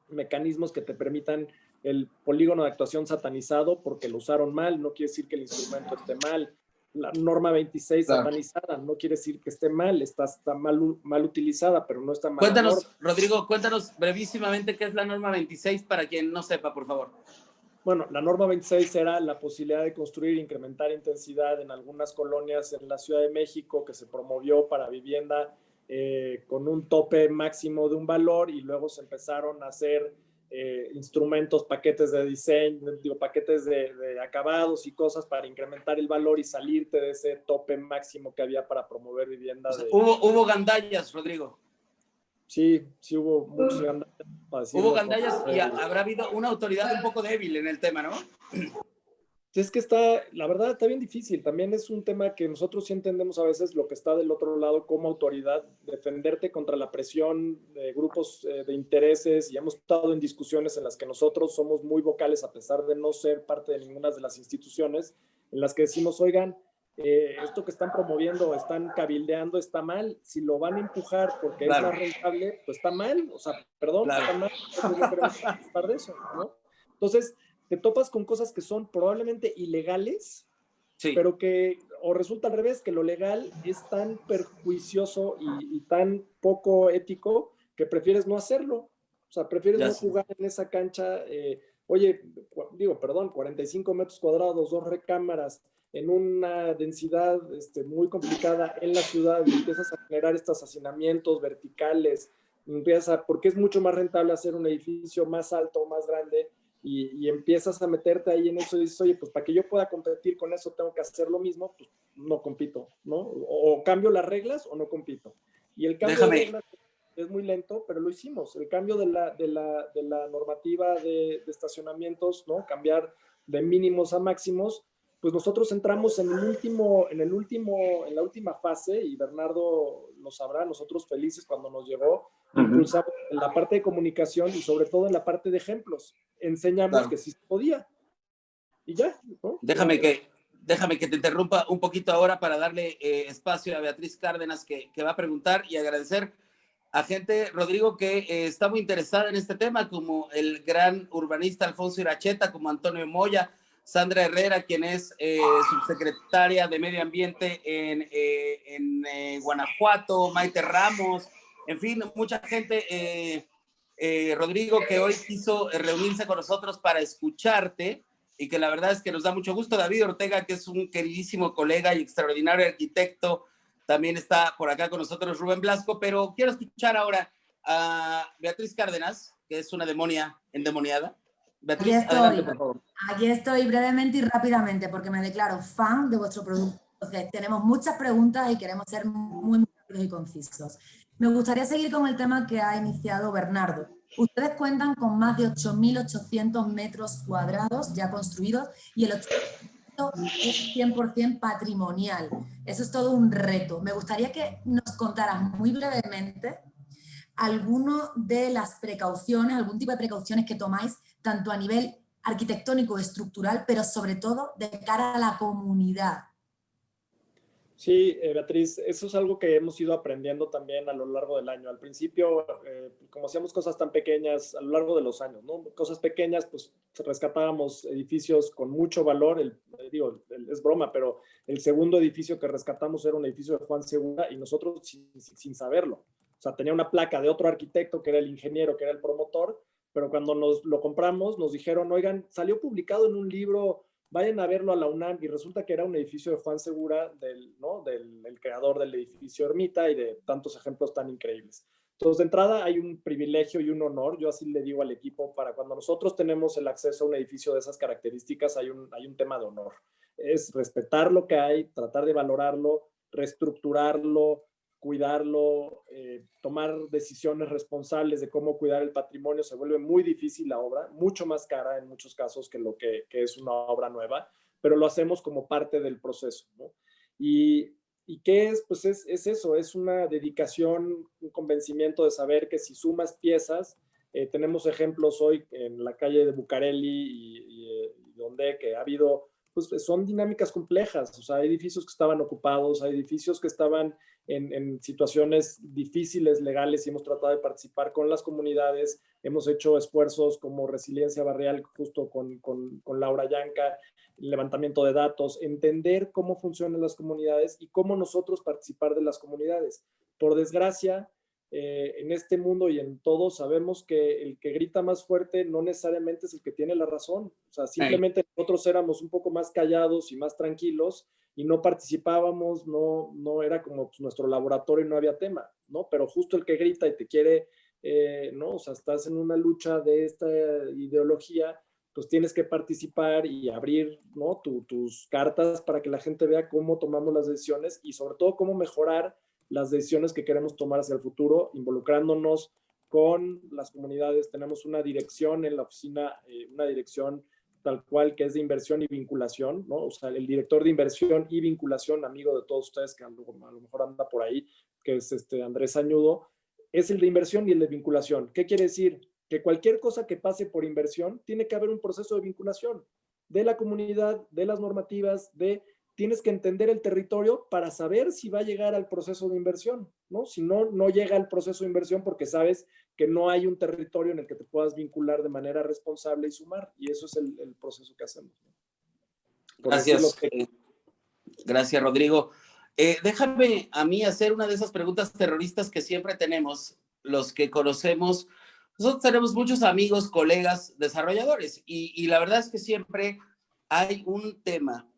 mecanismos que te permitan el polígono de actuación satanizado porque lo usaron mal, no quiere decir que el instrumento esté mal. La norma 26 satanizada no quiere decir que esté mal, está mal utilizada, pero no está mal. Cuéntanos, Rodrigo, cuéntanos brevísimamente qué es la norma 26 para quien no sepa, por favor. Bueno, la norma 26 era la posibilidad de construir e incrementar intensidad en algunas colonias en la Ciudad de México, que se promovió para vivienda con un tope máximo de un valor, y luego se empezaron a hacer instrumentos, paquetes de diseño, paquetes de acabados y cosas para incrementar el valor y salirte de ese tope máximo que había para promover vivienda. O sea, hubo gandallas, Rodrigo. Sí, hubo muchos gandallas. Hubo gandallas y habrá habido una autoridad un poco débil en el tema, ¿no? Es que la verdad está bien difícil. También es un tema que nosotros sí entendemos a veces lo que está del otro lado como autoridad, defenderte contra la presión de grupos de intereses, y hemos estado en discusiones en las que nosotros somos muy vocales, a pesar de no ser parte de ninguna de las instituciones, en las que decimos, oigan, esto que están promoviendo, están cabildeando, está mal. Si lo van a empujar porque es más rentable, pues está mal. O sea, perdón, está mal. Entonces no queremos participar de eso, ¿no? Entonces, te topas con cosas que son probablemente ilegales, sí, pero que, o resulta al revés, que lo legal es tan perjuicioso y tan poco ético que prefieres no hacerlo. O sea, prefieres no jugar en esa cancha. Oye, 45 metros cuadrados, 2 recámaras, en una densidad muy complicada en la ciudad, y empiezas a generar estos hacinamientos verticales, porque es mucho más rentable hacer un edificio más alto, más grande, y empiezas a meterte ahí en eso y dices, oye, pues para que yo pueda competir con eso tengo que hacer lo mismo, pues no compito, ¿no? O cambio las reglas o no compito. Y el cambio de reglas es muy lento, pero lo hicimos. El cambio de la normativa de estacionamientos, ¿no? Cambiar de mínimos a máximos, pues nosotros entramos en la última fase, y Bernardo lo sabrá, nosotros felices cuando nos llegó, impulsamos en la parte de comunicación y sobre todo en la parte de ejemplos. Enseñamos que sí se podía. Y ya, ¿no? Déjame que te interrumpa un poquito ahora para darle espacio a Beatriz Cárdenas, que va a preguntar, y agradecer a gente, Rodrigo, que está muy interesada en este tema, como el gran urbanista Alfonso Iracheta, como Antonio Moya, Sandra Herrera, quien es subsecretaria de Medio Ambiente en Guanajuato, Maite Ramos, en fin, mucha gente, Rodrigo, que hoy quiso reunirse con nosotros para escucharte y que la verdad es que nos da mucho gusto. David Ortega, que es un queridísimo colega y extraordinario arquitecto, también está por acá con nosotros Rubén Blasco, pero quiero escuchar ahora a Beatriz Cárdenas, que es una demonia endemoniada. Beatriz, adelante, por favor. Aquí estoy brevemente y rápidamente porque me declaro fan de vuestro producto. Entonces, tenemos muchas preguntas y queremos ser muy rápidos y concisos. Me gustaría seguir con el tema que ha iniciado Bernardo. Ustedes cuentan con más de 8.800 metros cuadrados ya construidos y el 80% es 100% patrimonial. Eso es todo un reto. Me gustaría que nos contaras muy brevemente alguno de las precauciones, algún tipo de precauciones que tomáis, tanto a nivel arquitectónico, estructural, pero sobre todo de cara a la comunidad. Sí, Beatriz, eso es algo que hemos ido aprendiendo también a lo largo del año. Al principio, como hacíamos cosas tan pequeñas a lo largo de los años, ¿no? Cosas pequeñas, pues rescatábamos edificios con mucho valor. Es broma, pero el segundo edificio que rescatamos era un edificio de Juan Segura y nosotros sin saberlo. O sea, tenía una placa de otro arquitecto que era el ingeniero, que era el promotor, pero cuando nos lo compramos nos dijeron, oigan, salió publicado en un libro, vayan a verlo a la UNAM, y resulta que era un edificio de Juan Segura, del creador del edificio Ermita y de tantos ejemplos tan increíbles. Entonces, de entrada hay un privilegio y un honor, yo así le digo al equipo, para cuando nosotros tenemos el acceso a un edificio de esas características, hay un tema de honor. Es respetar lo que hay, tratar de valorarlo, reestructurarlo, cuidarlo, tomar decisiones responsables de cómo cuidar el patrimonio. Se vuelve muy difícil la obra, mucho más cara en muchos casos que lo que es una obra nueva, pero lo hacemos como parte del proceso, ¿no? ¿Y qué es? Pues es eso, es una dedicación, un convencimiento de saber que si sumas piezas, tenemos ejemplos hoy en la calle de Bucareli y donde que ha habido, pues son dinámicas complejas, o sea, hay edificios que estaban ocupados, hay edificios que estaban en situaciones difíciles legales y hemos tratado de participar con las comunidades, hemos hecho esfuerzos como Resiliencia Barrial justo con Laura Yanca, levantamiento de datos, entender cómo funcionan las comunidades y cómo nosotros participar de las comunidades. Por desgracia, en este mundo y en todo sabemos que el que grita más fuerte no necesariamente es el que tiene la razón. O sea, simplemente nosotros éramos un poco más callados y más tranquilos y no participábamos, no era como pues, nuestro laboratorio y no había tema, ¿no? Pero justo el que grita y te quiere, ¿no? O sea, estás en una lucha de esta ideología, pues tienes que participar y abrir, ¿no? tus cartas para que la gente vea cómo tomamos las decisiones y sobre todo cómo mejorar las decisiones que queremos tomar hacia el futuro, involucrándonos con las comunidades. Tenemos una dirección en la oficina, una dirección tal cual que es de inversión y vinculación, ¿no? O sea, el director de inversión y vinculación, amigo de todos ustedes que a lo mejor anda por ahí, que es Andrés Añudo, es el de inversión y el de vinculación. ¿Qué quiere decir? Que cualquier cosa que pase por inversión, tiene que haber un proceso de vinculación de la comunidad, de las normativas, tienes que entender el territorio para saber si va a llegar al proceso de inversión, ¿no? Si no, no llega al proceso de inversión porque sabes que no hay un territorio en el que te puedas vincular de manera responsable y sumar, y eso es el proceso que hacemos, ¿no? Gracias. Gracias, Rodrigo. Déjame a mí hacer una de esas preguntas terroristas que siempre tenemos, los que conocemos. Nosotros tenemos muchos amigos, colegas, desarrolladores, y la verdad es que siempre hay un tema,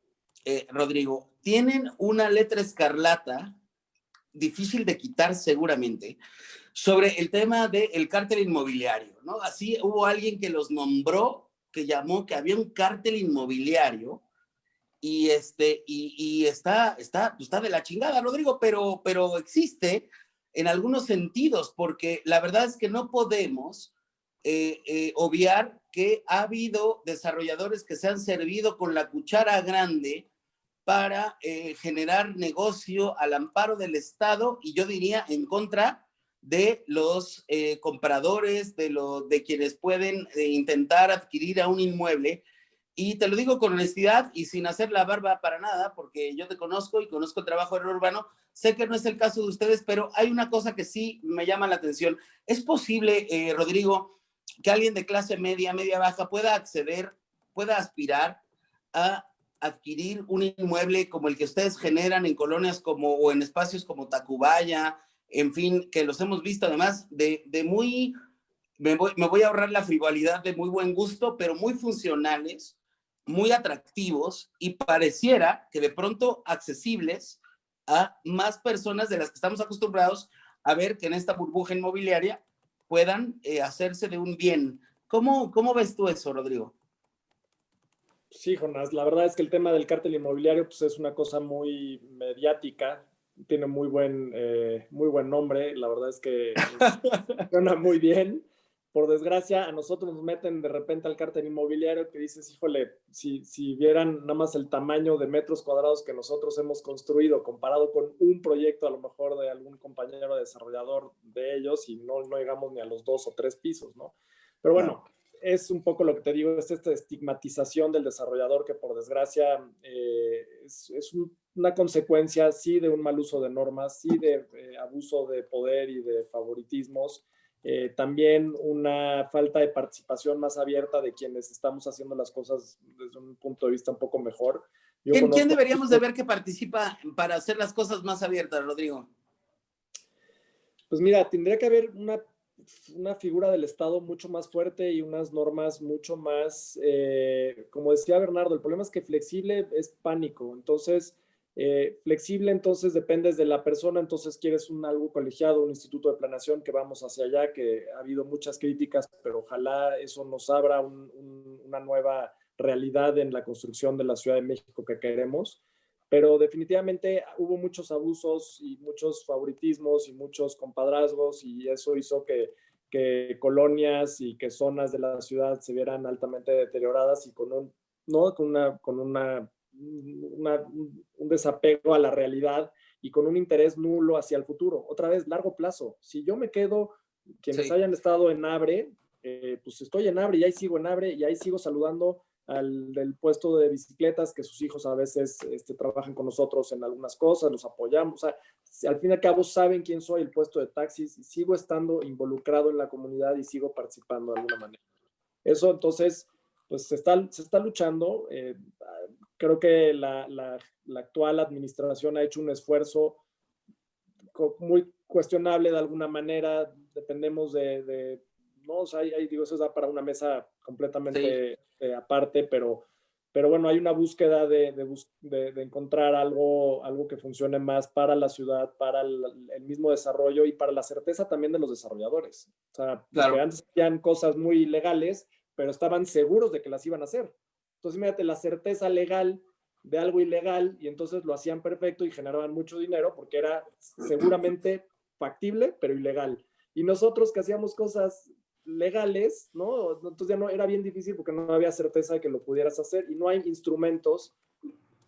Rodrigo. Tienen una letra escarlata, difícil de quitar seguramente, sobre el tema del cártel inmobiliario, ¿no? Así hubo alguien que los nombró, que llamó que había un cártel inmobiliario, y está de la chingada, Rodrigo, pero existe en algunos sentidos, porque la verdad es que no podemos obviar que ha habido desarrolladores que se han servido con la cuchara grande para generar negocio al amparo del Estado, y yo diría en contra de los compradores, de quienes pueden intentar adquirir a un inmueble. y te lo digo con honestidad y sin hacer la barba para nada, porque yo te conozco y conozco el trabajo de Error Urbano. Sé que no es el caso de ustedes, pero hay una cosa que sí me llama la atención. ¿Es posible, Rodrigo, que alguien de clase media, media baja pueda acceder, pueda aspirar a adquirir un inmueble como el que ustedes generan en colonias como, o en espacios como Tacubaya, en fin, que los hemos visto además de muy, me voy a ahorrar la frivolidad, de muy buen gusto, pero muy funcionales, muy atractivos y pareciera que de pronto accesibles a más personas de las que estamos acostumbrados a ver que en esta burbuja inmobiliaria puedan hacerse de un bien? ¿Cómo ves tú eso, Rodrigo? Sí, Jonás, la verdad es que el tema del cártel inmobiliario pues, es una cosa muy mediática, tiene muy buen nombre, la verdad es que funciona muy bien. Por desgracia, a nosotros nos meten de repente al cártel inmobiliario que dices, híjole, si vieran nada más el tamaño de metros cuadrados que nosotros hemos construido comparado con un proyecto a lo mejor de algún compañero desarrollador de ellos y no llegamos ni a los 2 o 3 pisos, ¿no? Pero bueno, es un poco lo que te digo, es esta estigmatización del desarrollador que por desgracia es una consecuencia sí de un mal uso de normas, sí de abuso de poder y de favoritismos. También una falta de participación más abierta de quienes estamos haciendo las cosas desde un punto de vista un poco mejor. ¿Quién deberíamos de ver que participa para hacer las cosas más abiertas, Rodrigo? Pues mira, tendría que haber una figura del Estado mucho más fuerte y unas normas mucho más, como decía Bernardo, el problema es que flexible es pánico, entonces flexible entonces dependes de la persona, entonces quieres algo colegiado, un instituto de planeación que vamos hacia allá, que ha habido muchas críticas, pero ojalá eso nos abra una nueva realidad en la construcción de la Ciudad de México que queremos. Pero definitivamente hubo muchos abusos y muchos favoritismos y muchos compadrazgos y eso hizo que colonias y que zonas de la ciudad se vieran altamente deterioradas y con un desapego a la realidad y con un interés nulo hacia el futuro. Otra vez, largo plazo. Si yo me quedo, quienes hayan estado en Abre, pues estoy en Abre y ahí sigo en Abre y ahí sigo saludando al del puesto de bicicletas, que sus hijos a veces trabajan con nosotros en algunas cosas, los apoyamos, o sea, al fin y al cabo saben quién soy, el puesto de taxis, y sigo estando involucrado en la comunidad y sigo participando de alguna manera. Eso entonces, pues se está luchando. Creo que la actual administración ha hecho un esfuerzo muy cuestionable de alguna manera, dependemos no, o sea, digo, eso da para una mesa completamente aparte, pero bueno, hay una búsqueda de encontrar algo que funcione más para la ciudad, para el mismo desarrollo y para la certeza también de los desarrolladores. O sea, porque antes hacían cosas muy ilegales, pero estaban seguros de que las iban a hacer. Entonces, imagínate la certeza legal de algo ilegal y entonces lo hacían perfecto y generaban mucho dinero porque era seguramente factible, pero ilegal. Y nosotros que hacíamos cosas legales, ¿no? Entonces ya no era bien difícil porque no había certeza de que lo pudieras hacer y no hay instrumentos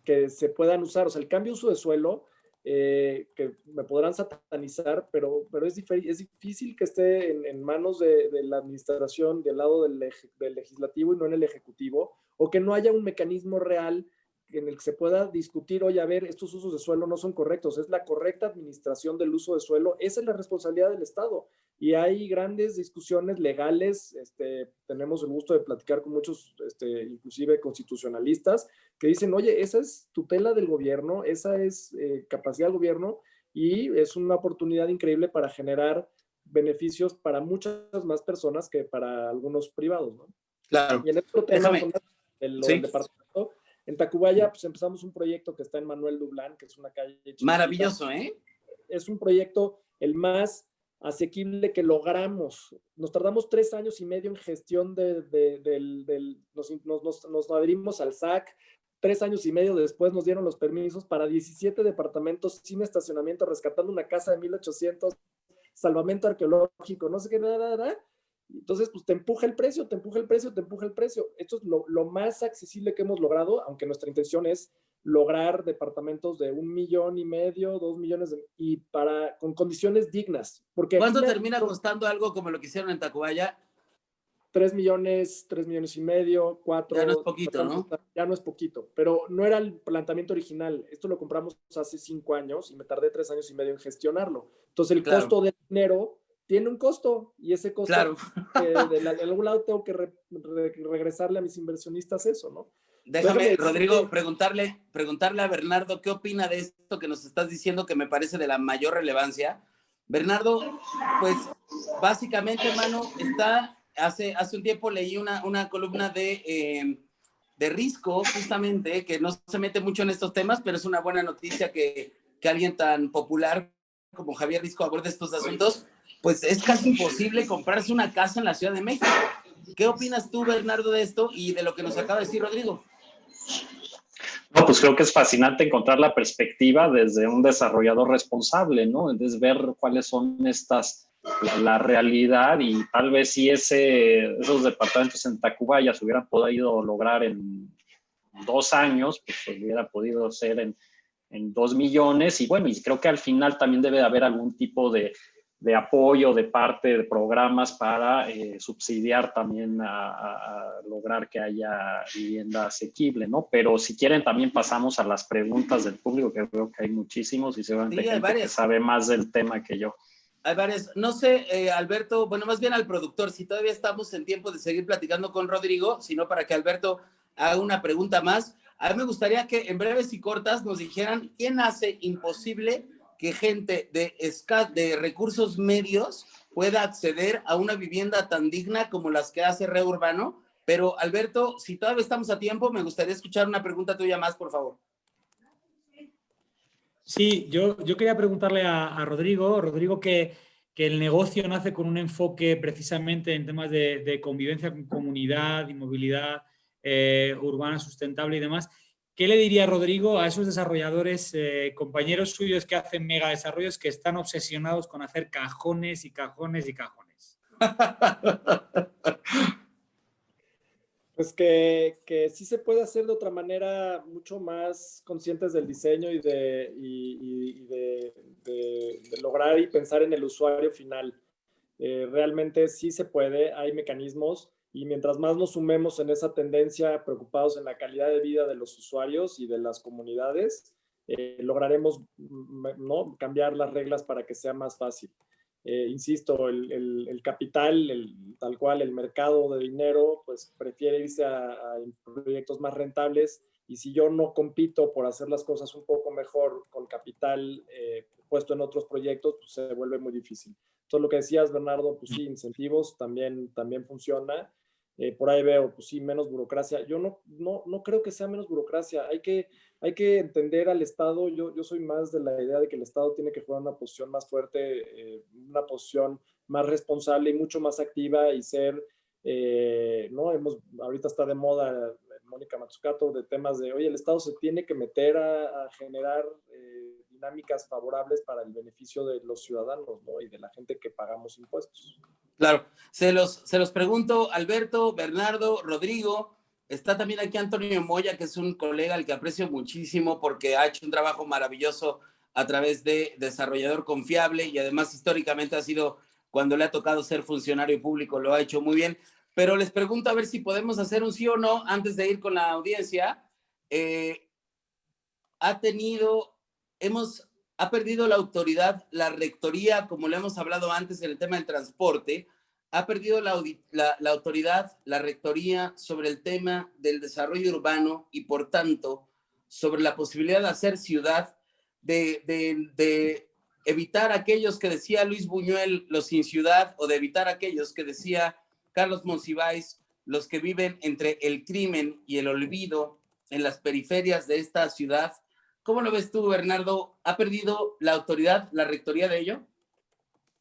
que se puedan usar. O sea, el cambio de uso de suelo, que me podrán satanizar, pero es difícil que esté en manos de la administración, del lado del legislativo y no en el ejecutivo, o que no haya un mecanismo real en el que se pueda discutir, oye, a ver, estos usos de suelo no son correctos, es la correcta administración del uso de suelo, esa es la responsabilidad del Estado. Y hay grandes discusiones legales, tenemos el gusto de platicar con muchos, inclusive constitucionalistas, que dicen, oye, esa es tutela del gobierno, esa es capacidad del gobierno y es una oportunidad increíble para generar beneficios para muchas más personas que para algunos privados, ¿no? Claro. Y en otro tema del departamento, en Tacubaya, pues empezamos un proyecto que está en Manuel Dublán, que es una calle chiquita. Maravilloso, ¿eh? Es un proyecto el más asequible que logramos. Nos tardamos 3 años y medio en gestión nos adherimos al SAC. 3 años y medio después nos dieron los permisos para 17 departamentos sin estacionamiento, rescatando una casa de 1800, salvamento arqueológico, no sé qué, nada. Entonces, pues te empuja el precio. Esto es lo más accesible que hemos logrado, aunque nuestra intención es lograr departamentos de 1,5 millones, 2 millones, y con condiciones dignas. Porque ¿cuánto termina costando algo como lo que hicieron en Tacubaya? 3 millones, 3 millones y medio, 4. Ya no es poquito, ¿no? Ya no es poquito, pero no era el planteamiento original. Esto lo compramos hace 5 años y me tardé 3 años y medio en gestionarlo. Entonces el Claro. costo del dinero tiene un costo y ese costo, Claro. de algún lado tengo que regresarle a mis inversionistas eso, ¿no? Déjame, Rodrigo, preguntarle a Bernardo qué opina de esto que nos estás diciendo, que me parece de la mayor relevancia. Bernardo, pues básicamente, hermano, hace un tiempo leí una columna de Risco, justamente, que no se mete mucho en estos temas, pero es una buena noticia que alguien tan popular como Javier Risco aborde estos asuntos. Pues es casi imposible comprarse una casa en la Ciudad de México. ¿Qué opinas tú, Bernardo, de esto y de lo que nos acaba de decir Rodrigo? No, pues creo que es fascinante encontrar la perspectiva desde un desarrollador responsable, ¿no? Es ver cuáles son la realidad, y tal vez si esos departamentos en Tacubaya se hubieran podido lograr en 2 años, pues se hubiera podido ser en 2 millones. Y bueno, y creo que al final también debe haber algún tipo de apoyo de parte de programas para subsidiar también a lograr que haya vivienda asequible, ¿no? Pero si quieren también pasamos a las preguntas del público, que veo que hay muchísimos y seguramente Sí, hay gente que sabe más del tema que yo. Hay varias. No sé, Alberto, bueno, más bien al productor, si todavía estamos en tiempo de seguir platicando con Rodrigo, sino para que Alberto haga una pregunta más. A mí me gustaría que en breves y cortas nos dijeran quién hace imposible que gente de recursos medios pueda acceder a una vivienda tan digna como las que hace Reurbano. Pero, Alberto, si todavía estamos a tiempo, me gustaría escuchar una pregunta tuya más, por favor. Sí, yo quería preguntarle a Rodrigo, que el negocio nace con un enfoque precisamente en temas de convivencia con comunidad y movilidad urbana sustentable y demás. ¿Qué le diría Rodrigo a esos desarrolladores, compañeros suyos que hacen mega desarrollos, que están obsesionados con hacer cajones y cajones y cajones? Pues que sí se puede hacer de otra manera, mucho más conscientes del diseño y de lograr y pensar en el usuario final. Realmente sí se puede, hay mecanismos, y mientras más nos sumemos en esa tendencia, preocupados en la calidad de vida de los usuarios y de las comunidades, lograremos, ¿no?, cambiar las reglas para que sea más fácil. Insisto, el capital, tal cual, el mercado de dinero, pues prefiere irse a proyectos más rentables, y si yo no compito por hacer las cosas un poco mejor con capital puesto en otros proyectos, pues se vuelve muy difícil. Entonces, lo que decías, Bernardo, pues sí, incentivos también funciona. Por ahí veo, pues sí, menos burocracia. Yo no creo que sea menos burocracia. Hay que entender al Estado. Yo soy más de la idea de que el Estado tiene que jugar una posición más fuerte, una posición más responsable y mucho más activa, y ser, ¿no? Ahorita está de moda Mónica Matsukato, de temas de, oye, el Estado se tiene que meter a generar dinámicas favorables para el beneficio de los ciudadanos, ¿no?, y de la gente que pagamos impuestos. Claro, se los pregunto, Alberto, Bernardo, Rodrigo. Está también aquí Antonio Moya, que es un colega al que aprecio muchísimo porque ha hecho un trabajo maravilloso a través de Desarrollador Confiable, y además históricamente ha sido, cuando le ha tocado ser funcionario público, lo ha hecho muy bien. Pero les pregunto a ver si podemos hacer un sí o no antes de ir con la audiencia. Ha perdido la autoridad, la rectoría, como lo hemos hablado antes en el tema del transporte, ha perdido la autoridad, la rectoría sobre el tema del desarrollo urbano, y por tanto sobre la posibilidad de hacer ciudad, de evitar aquellos que decía Luis Buñuel, los sin ciudad, o de evitar aquellos que decía Carlos Monsiváis, los que viven entre el crimen y el olvido en las periferias de esta ciudad. ¿Cómo lo ves tú, Bernardo? ¿Ha perdido la autoridad, la rectoría de ello?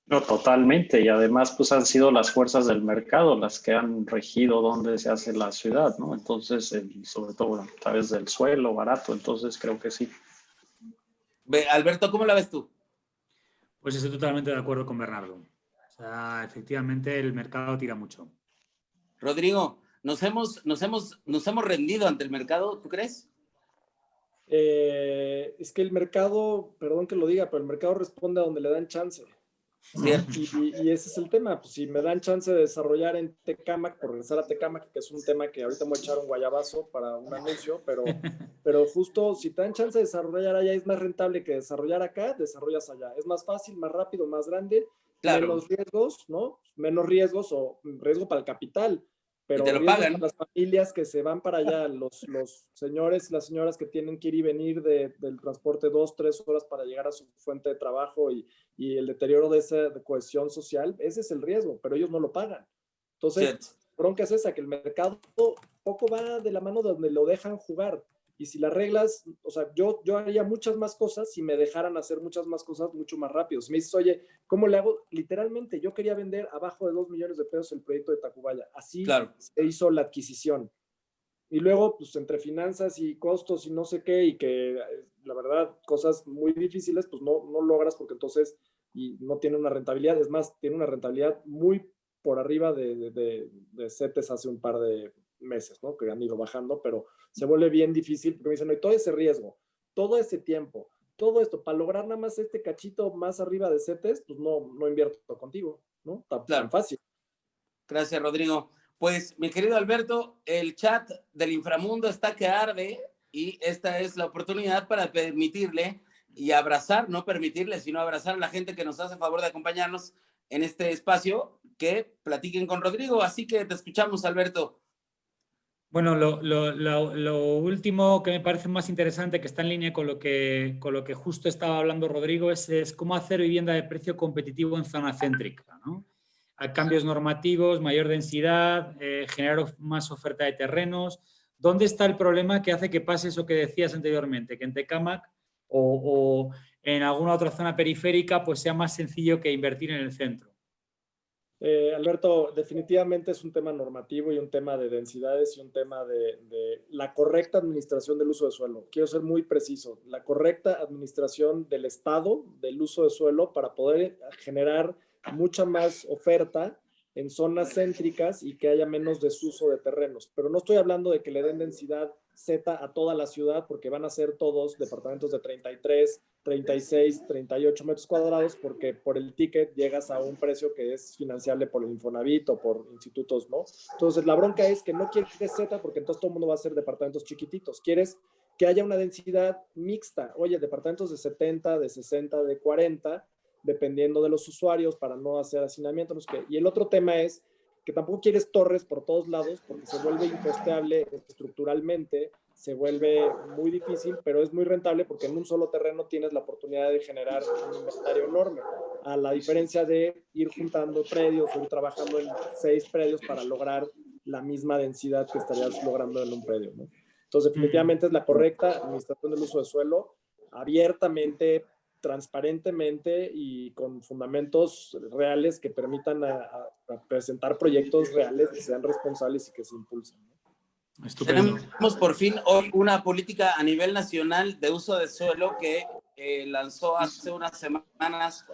No, totalmente. Y además, pues han sido las fuerzas del mercado las que han regido dónde se hace la ciudad, ¿no? Entonces, sobre todo a través del suelo barato. Entonces, creo que sí. Alberto, ¿cómo la ves tú? Pues estoy totalmente de acuerdo con Bernardo. O sea, efectivamente el mercado tira mucho. Rodrigo, ¿nos hemos rendido ante el mercado, tú crees? Es que el mercado, perdón que lo diga, pero el mercado responde a donde le dan chance. Cierto. Y ese es el tema. Pues si me dan chance de desarrollar en Tecámac, por regresar a Tecámac, que es un tema que ahorita me voy a echar un guayabazo para un anuncio, pero justo si te dan chance de desarrollar allá, es más rentable que desarrollar acá, desarrollas allá. Es más fácil, más rápido, más grande, Claro. menos riesgos, ¿no? Menos riesgos o riesgo para el capital, Y pero te lo riesgos pagan. para las familias que se van para allá, los señores y las señoras que tienen que ir y venir del transporte 2-3 horas para llegar a su fuente de trabajo y el deterioro de esa cohesión social, ese es el riesgo, pero ellos no lo pagan. Entonces, Cierto. la bronca es esa, que el mercado poco va de la mano de donde lo dejan jugar. Y si las reglas, o sea, yo haría muchas más cosas si me dejaran hacer muchas más cosas mucho más rápido. Si me dices, oye, ¿cómo le hago? Literalmente, yo quería vender abajo de 2 millones de pesos el proyecto de Tacubaya. Así Claro. se hizo la adquisición. Y luego, pues entre finanzas y costos y no sé qué, y que la verdad, cosas muy difíciles, pues no logras porque entonces y no tiene una rentabilidad. Es más, tiene una rentabilidad muy por arriba de CETES hace un par de meses, ¿no? Que han ido bajando, pero se vuelve bien difícil porque me dicen, no, y todo ese riesgo, todo ese tiempo, todo esto, para lograr nada más este cachito más arriba de CETES, pues no invierto contigo, ¿no? Tan fácil. Gracias, Rodrigo. Pues, mi querido Alberto, el chat del inframundo está que arde y esta es la oportunidad para permitirle y abrazar, no permitirle, sino abrazar a la gente que nos hace favor de acompañarnos en este espacio, que platiquen con Rodrigo. Así que te escuchamos, Alberto. Bueno, lo último que me parece más interesante, que está en línea con lo que justo estaba hablando Rodrigo, es cómo hacer vivienda de precio competitivo en zona céntrica, ¿no? Hay cambios normativos, mayor densidad, generar más oferta de terrenos. ¿Dónde está el problema que hace que pase eso que decías anteriormente? Que en Tecámac o en alguna otra zona periférica pues sea más sencillo que invertir en el centro. Alberto, definitivamente es un tema normativo y un tema de densidades y un tema de la correcta administración del uso de suelo. Quiero ser muy preciso, la correcta administración del Estado del uso de suelo para poder generar mucha más oferta en zonas céntricas y que haya menos desuso de terrenos. Pero no estoy hablando de que le den densidad Z a toda la ciudad porque van a ser todos departamentos de 33, 36, 38 metros cuadrados porque por el ticket llegas a un precio que es financiable por el Infonavit o por institutos, ¿no? Entonces la bronca es que no quieres Z porque entonces todo el mundo va a hacer departamentos chiquititos. Quieres que haya una densidad mixta. Oye, departamentos de 70, de 60, de 40, dependiendo de los usuarios para no hacer hacinamiento, no sé qué. Y el otro tema es que tampoco quieres torres por todos lados porque se vuelve incosteable estructuralmente, se vuelve muy difícil, pero es muy rentable porque en un solo terreno tienes la oportunidad de generar un inventario enorme, a la diferencia de ir juntando predios o ir trabajando en 6 predios para lograr la misma densidad que estarías logrando en un predio, ¿no? Entonces, definitivamente es la correcta administración del uso de suelo, abiertamente, transparentemente y con fundamentos reales que permitan a presentar proyectos reales que sean responsables y que se impulsen, ¿no? Estupendo. Tenemos por fin hoy una política a nivel nacional de uso de suelo que lanzó hace unas semanas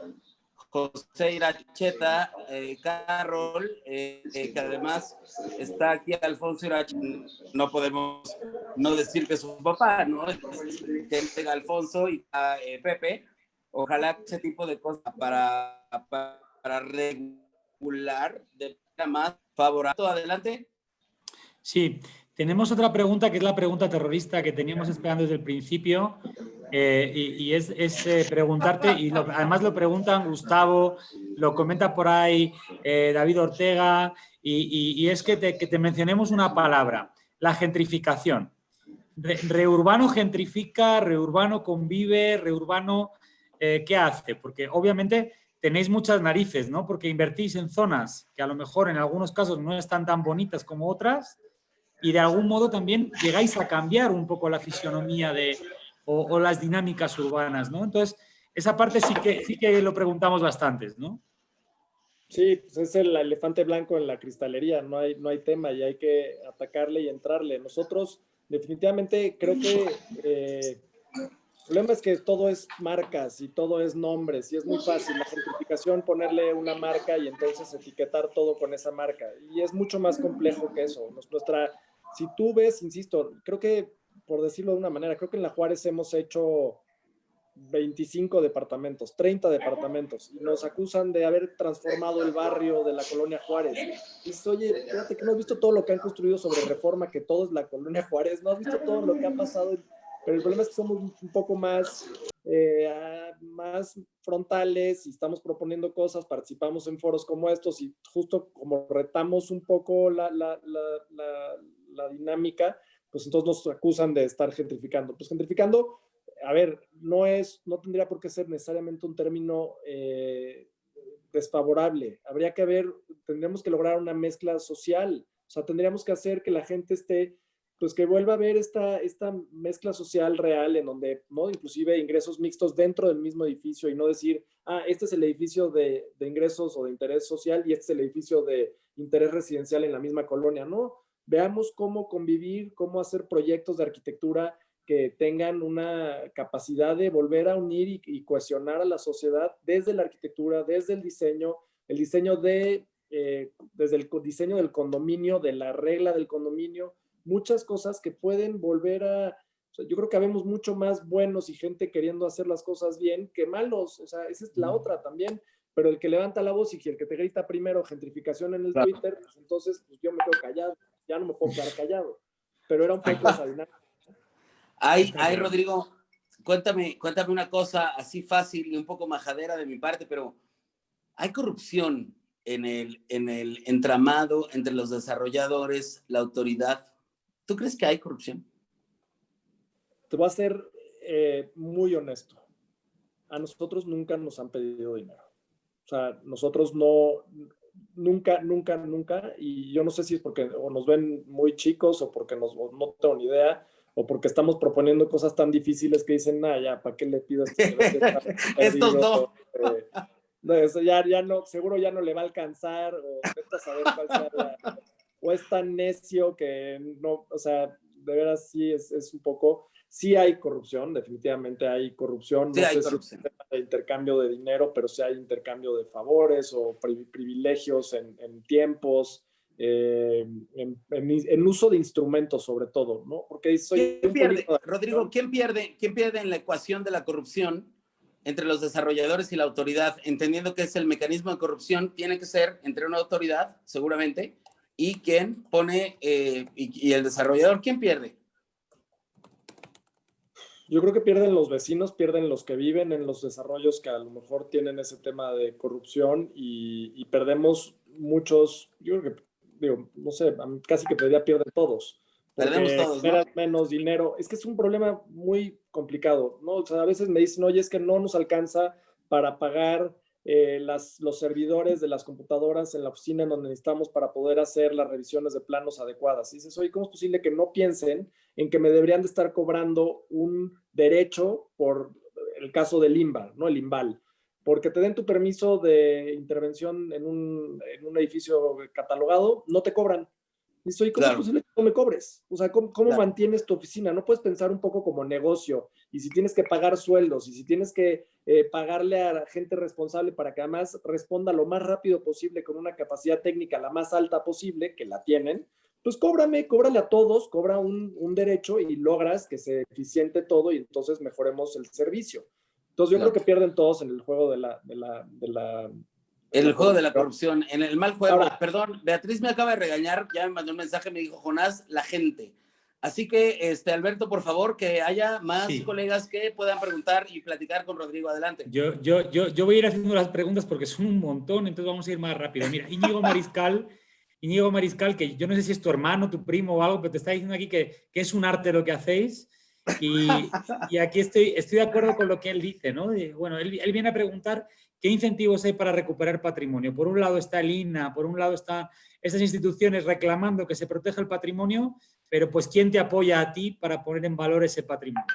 José Iracheta Carroll, que además está aquí Alfonso Iracheta. No podemos no decir que es su papá, ¿no? Es Alfonso y Pepe. Ojalá ese tipo de cosas para regular de manera más favorable. Adelante. Sí, tenemos otra pregunta que es la pregunta terrorista que teníamos esperando desde el principio y es preguntarte, y además lo preguntan Gustavo, lo comenta por ahí David Ortega, y es que te mencionemos una palabra, la gentrificación. Reurbano gentrifica, Reurbano convive, Reurbano, ¿qué hace? Porque obviamente tenéis muchas narices, ¿no? Porque invertís en zonas que a lo mejor en algunos casos no están tan bonitas como otras y de algún modo también llegáis a cambiar un poco la fisionomía o las dinámicas urbanas, ¿no? Entonces, esa parte sí que lo preguntamos bastantes, ¿no? Sí, pues es el elefante blanco en la cristalería, no hay tema y hay que atacarle y entrarle. Nosotros definitivamente creo que el problema es que todo es marcas y todo es nombres y es muy fácil la gentrificación ponerle una marca y entonces etiquetar todo con esa marca y es mucho más complejo que eso. Si tú ves, insisto, creo que por decirlo de una manera, creo que en la Juárez hemos hecho 25 departamentos, 30 departamentos, y nos acusan de haber transformado el barrio de la Colonia Juárez. Y dices, oye, fíjate que no has visto todo lo que han construido sobre Reforma, que todo es la Colonia Juárez, no has visto todo lo que ha pasado, pero el problema es que somos un poco más frontales y estamos proponiendo cosas, participamos en foros como estos y justo como retamos un poco la dinámica, pues entonces nos acusan de estar gentrificando. Pues gentrificando, a ver, no tendría por qué ser necesariamente un término desfavorable. Tendríamos que lograr una mezcla social. O sea, tendríamos que hacer que la gente esté, pues que vuelva a ver esta mezcla social real en donde, ¿no? Inclusive ingresos mixtos dentro del mismo edificio y no decir, este es el edificio de ingresos o de interés social y este es el edificio de interés residencial en la misma colonia, ¿no? Veamos cómo convivir, cómo hacer proyectos de arquitectura que tengan una capacidad de volver a unir y cohesionar a la sociedad desde la arquitectura, desde el diseño desde el diseño del condominio, de la regla del condominio, muchas cosas que pueden volver a... O sea, yo creo que habemos mucho más buenos y gente queriendo hacer las cosas bien que malos. O sea, esa es la otra también. Pero el que levanta la voz y el que te grita primero gentrificación en el Twitter, pues entonces pues yo me quedo callado. Ya no me puedo quedar callado. Pero era un poco esa dinámica. Ay, Rodrigo, cuéntame una cosa así fácil y un poco majadera de mi parte, pero ¿hay corrupción en el entramado entre los desarrolladores, la autoridad? ¿Tú crees que hay corrupción? Te voy a ser muy honesto. A nosotros nunca nos han pedido dinero. O sea, nosotros nunca, y yo no sé si es porque o nos ven muy chicos o porque no tengo ni idea, o porque estamos proponiendo cosas tan difíciles que dicen, ya, ¿para qué le pido esto? Estos no. No, eso ya no, seguro ya no le va a alcanzar, o vete a saber cuál sea o es tan necio que no, o sea, de veras sí es un poco, sí hay corrupción, definitivamente hay corrupción, Sí, no hay sé corrupción. si es de intercambio de dinero, pero sí hay intercambio de favores o privilegios en tiempos, en uso de instrumentos sobre todo, ¿no? Porque soy ¿Quién pierde, Rodrigo, quién pierde en la ecuación de la corrupción entre los desarrolladores y la autoridad, entendiendo que es el mecanismo de corrupción, tiene que ser entre una autoridad, seguramente, y quien pone, y el desarrollador, ¿quién pierde? Yo creo que pierden los vecinos, pierden los que viven en los desarrollos que a lo mejor tienen ese tema de corrupción y perdemos muchos, yo creo que, digo, no sé, casi que podría pierden todos. Perdemos todos, ¿no? Menos dinero. Es que es un problema muy complicado, ¿no? O sea, a veces me dicen, oye, es que no nos alcanza para pagar los servidores de las computadoras en la oficina en donde necesitamos para poder hacer las revisiones de planos adecuadas. Y dices, oye, ¿cómo es posible que no piensen en que me deberían de estar cobrando un derecho por el caso del IMBA, ¿no? El IMBAL? Porque te den tu permiso de intervención en un edificio catalogado, no te cobran. Dice, oye, ¿cómo es posible que no me cobres? O sea, ¿cómo mantienes tu oficina? No puedes pensar un poco como negocio. Y si tienes que pagar sueldos, y si tienes que pagarle a la gente responsable para que además responda lo más rápido posible con una capacidad técnica la más alta posible, que la tienen, pues cóbrale a todos, cobra un derecho y logras que sea eficiente todo y entonces mejoremos el servicio. Entonces yo creo que pierden todos en el juego de la en el juego de la corrupción, en el mal juego. Ahora, perdón, Beatriz me acaba de regañar, ya me mandó un mensaje, me dijo, Jonás, la gente. Así que, Alberto, por favor, que haya más colegas que puedan preguntar y platicar con Rodrigo. Adelante. Yo voy a ir haciendo las preguntas porque son un montón, entonces vamos a ir más rápido. Mira, Íñigo Mariscal, que yo no sé si es tu hermano, tu primo o algo, pero te está diciendo aquí que es un arte lo que hacéis. Y aquí estoy de acuerdo con lo que él dice, ¿no? Bueno, él viene a preguntar qué incentivos hay para recuperar patrimonio. Por un lado está el INAH, por un lado están estas instituciones reclamando que se proteja el patrimonio, pero pues ¿quién te apoya a ti para poner en valor ese patrimonio?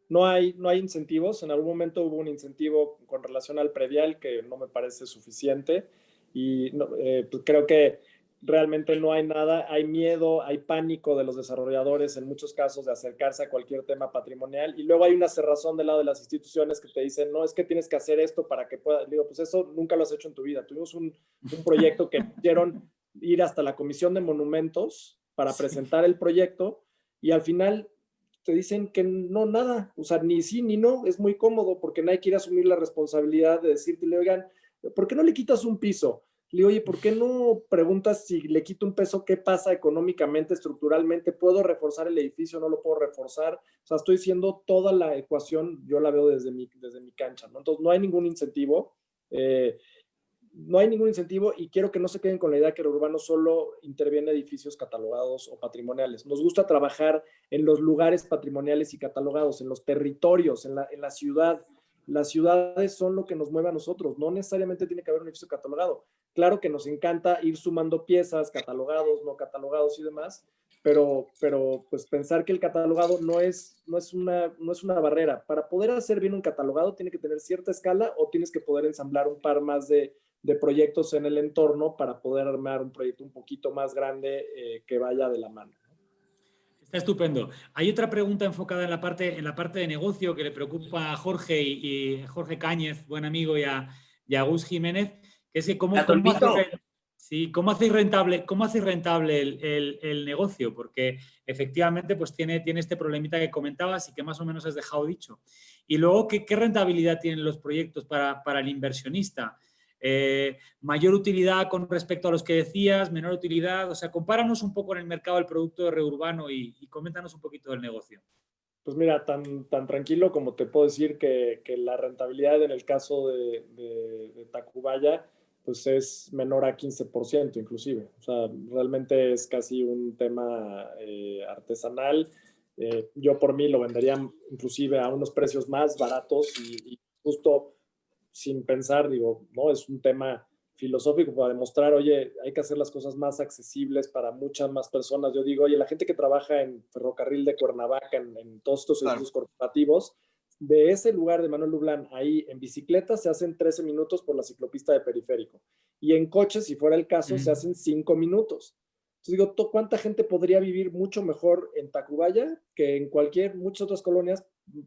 No hay incentivos. En algún momento hubo un incentivo con relación al predial que no me parece suficiente y pues creo que realmente no hay nada, hay miedo, hay pánico de los desarrolladores en muchos casos de acercarse a cualquier tema patrimonial y luego hay una cerrazón del lado de las instituciones que te dicen, no, es que tienes que hacer esto para que puedas. Digo, pues eso nunca lo has hecho en tu vida. Tuvimos un proyecto que hicieron ir hasta la Comisión de Monumentos para presentar el proyecto y al final te dicen que no, nada, o sea, ni sí ni no, es muy cómodo porque nadie quiere asumir la responsabilidad de decirte, oigan, ¿por qué no le quitas un piso? Le digo, oye, ¿por qué no preguntas si le quito un peso, qué pasa económicamente, estructuralmente? ¿Puedo reforzar el edificio? ¿No lo puedo reforzar? O sea, estoy diciendo toda la ecuación, yo la veo desde mi cancha, ¿no? Entonces, no hay ningún incentivo. No hay ningún incentivo y quiero que no se queden con la idea que el urbano solo interviene en edificios catalogados o patrimoniales. Nos gusta trabajar en los lugares patrimoniales y catalogados, en los territorios, en la ciudad. Las ciudades son lo que nos mueve a nosotros, no necesariamente tiene que haber un edificio catalogado. Claro que nos encanta ir sumando piezas, catalogados, no catalogados y demás, pero pues pensar que el catalogado no es una barrera. Para poder hacer bien un catalogado tiene que tener cierta escala o tienes que poder ensamblar un par más de proyectos en el entorno para poder armar un proyecto un poquito más grande que vaya de la mano. Está estupendo. Hay otra pregunta enfocada en la parte de negocio que le preocupa a Jorge y Jorge Cáñez, buen amigo, y a Gus Jiménez, que es que cómo hacéis rentable el negocio, porque efectivamente pues tiene este problemita que comentabas y que más o menos has dejado dicho. Y luego, ¿qué rentabilidad tienen los proyectos para el inversionista? Mayor utilidad con respecto a los que decías, menor utilidad, o sea, compáranos un poco en el mercado del producto de Reurbano y coméntanos un poquito del negocio. Pues mira, tan tranquilo como te puedo decir que la rentabilidad en el caso de Tacubaya pues es menor a 15% inclusive, o sea, realmente es casi un tema artesanal. Yo por mí lo vendería inclusive a unos precios más baratos y justo sin pensar, digo, no, es un tema filosófico para demostrar, oye, hay que hacer las cosas más accesibles para muchas más personas. Yo digo, oye, la gente que trabaja en Ferrocarril de Cuernavaca, en todos estos servicios corporativos, de ese lugar de Manuel Lublán, ahí en bicicleta se hacen 13 minutos por la ciclopista de Periférico. Y en coche, si fuera el caso, se hacen 5 minutos. Entonces digo, ¿cuánta gente podría vivir mucho mejor en Tacubaya que en muchas otras colonias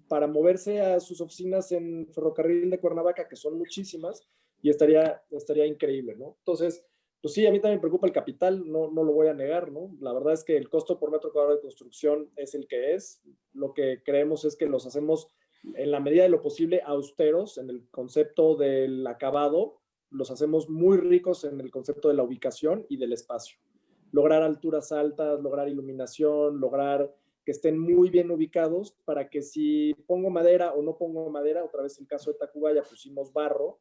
para moverse a sus oficinas en Ferrocarril de Cuernavaca, que son muchísimas, y estaría increíble, ¿no? Entonces, pues sí, a mí también me preocupa el capital, no lo voy a negar, ¿no? La verdad es que el costo por metro cuadrado de construcción es el que es. Lo que creemos es que los hacemos en la medida de lo posible austeros en el concepto del acabado, los hacemos muy ricos en el concepto de la ubicación y del espacio. Lograr alturas altas, lograr iluminación, lograr que estén muy bien ubicados para que si pongo madera o no pongo madera, otra vez en el caso de Tacubaya pusimos barro,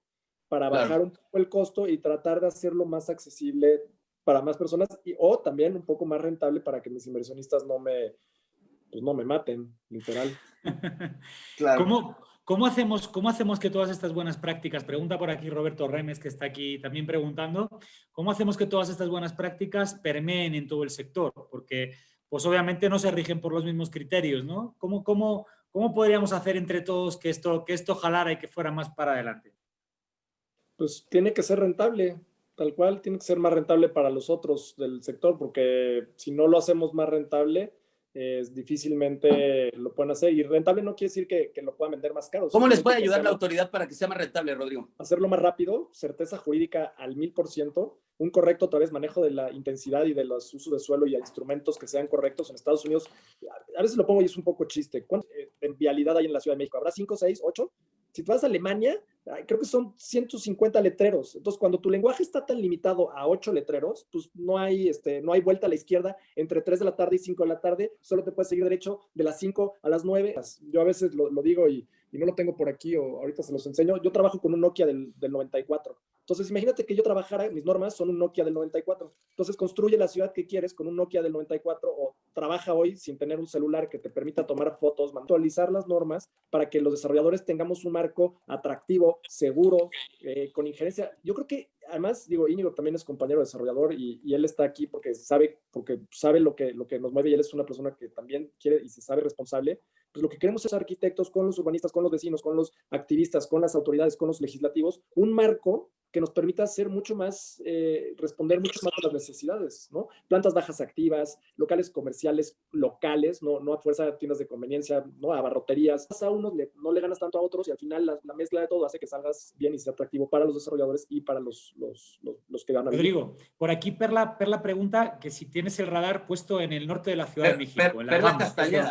para bajar un poco el costo y tratar de hacerlo más accesible para más personas o también un poco más rentable para que mis inversionistas no me maten, literal. Claro. ¿Cómo hacemos que todas estas buenas prácticas, pregunta por aquí Roberto Remes, que está aquí también preguntando, ¿cómo hacemos que todas estas buenas prácticas permeen en todo el sector? Porque, pues obviamente no se rigen por los mismos criterios, ¿no? ¿Cómo podríamos hacer entre todos que esto jalara y que fuera más para adelante? Pues tiene que ser rentable, tal cual, tiene que ser más rentable para los otros del sector, porque si no lo hacemos más rentable, difícilmente lo pueden hacer. Y rentable no quiere decir que lo puedan vender más caro. ¿Cómo les puede ayudar la autoridad para que sea más rentable, Rodrigo? Hacerlo más rápido, certeza jurídica al 1000%, un correcto otra vez manejo de la intensidad y de los usos de suelo y instrumentos que sean correctos en Estados Unidos. A veces lo pongo y es un poco chiste. ¿Cuánta vialidad hay en la Ciudad de México? ¿Habrá 5, 6, 8? Si tú vas a Alemania, creo que son 150 letreros. Entonces, cuando tu lenguaje está tan limitado a 8 letreros, pues no hay vuelta a la izquierda entre 3 de la tarde y 5 de la tarde. Solo te puedes seguir derecho de las 5 a las 9. Yo a veces lo digo y no lo tengo por aquí o ahorita se los enseño. Yo trabajo con un Nokia del 94. Entonces, imagínate que yo trabajara, mis normas son un Nokia del 94. Entonces, construye la ciudad que quieres con un Nokia del 94 o trabaja hoy sin tener un celular que te permita tomar fotos, actualizar las normas para que los desarrolladores tengamos un marco atractivo, seguro, con injerencia. Yo creo que, además, digo, Íñigo también es compañero desarrollador y él está aquí porque sabe lo que nos mueve y él es una persona que también quiere y se sabe responsable. Pues lo que queremos es arquitectos con los urbanistas, con los vecinos, con los activistas, con las autoridades, con los legislativos, un marco que nos permita ser mucho más, responder mucho más a las necesidades, ¿no? Plantas bajas activas, locales comerciales locales, no a fuerza de tiendas de conveniencia, no a abarroterías. A unos no le ganas tanto a otros y al final la mezcla de todo hace que salgas bien y sea atractivo para los desarrolladores y para los que van a vivir. Rodrigo, por aquí Perla pregunta que si tienes el radar puesto en el norte de la Ciudad de México. Perla Castañeda.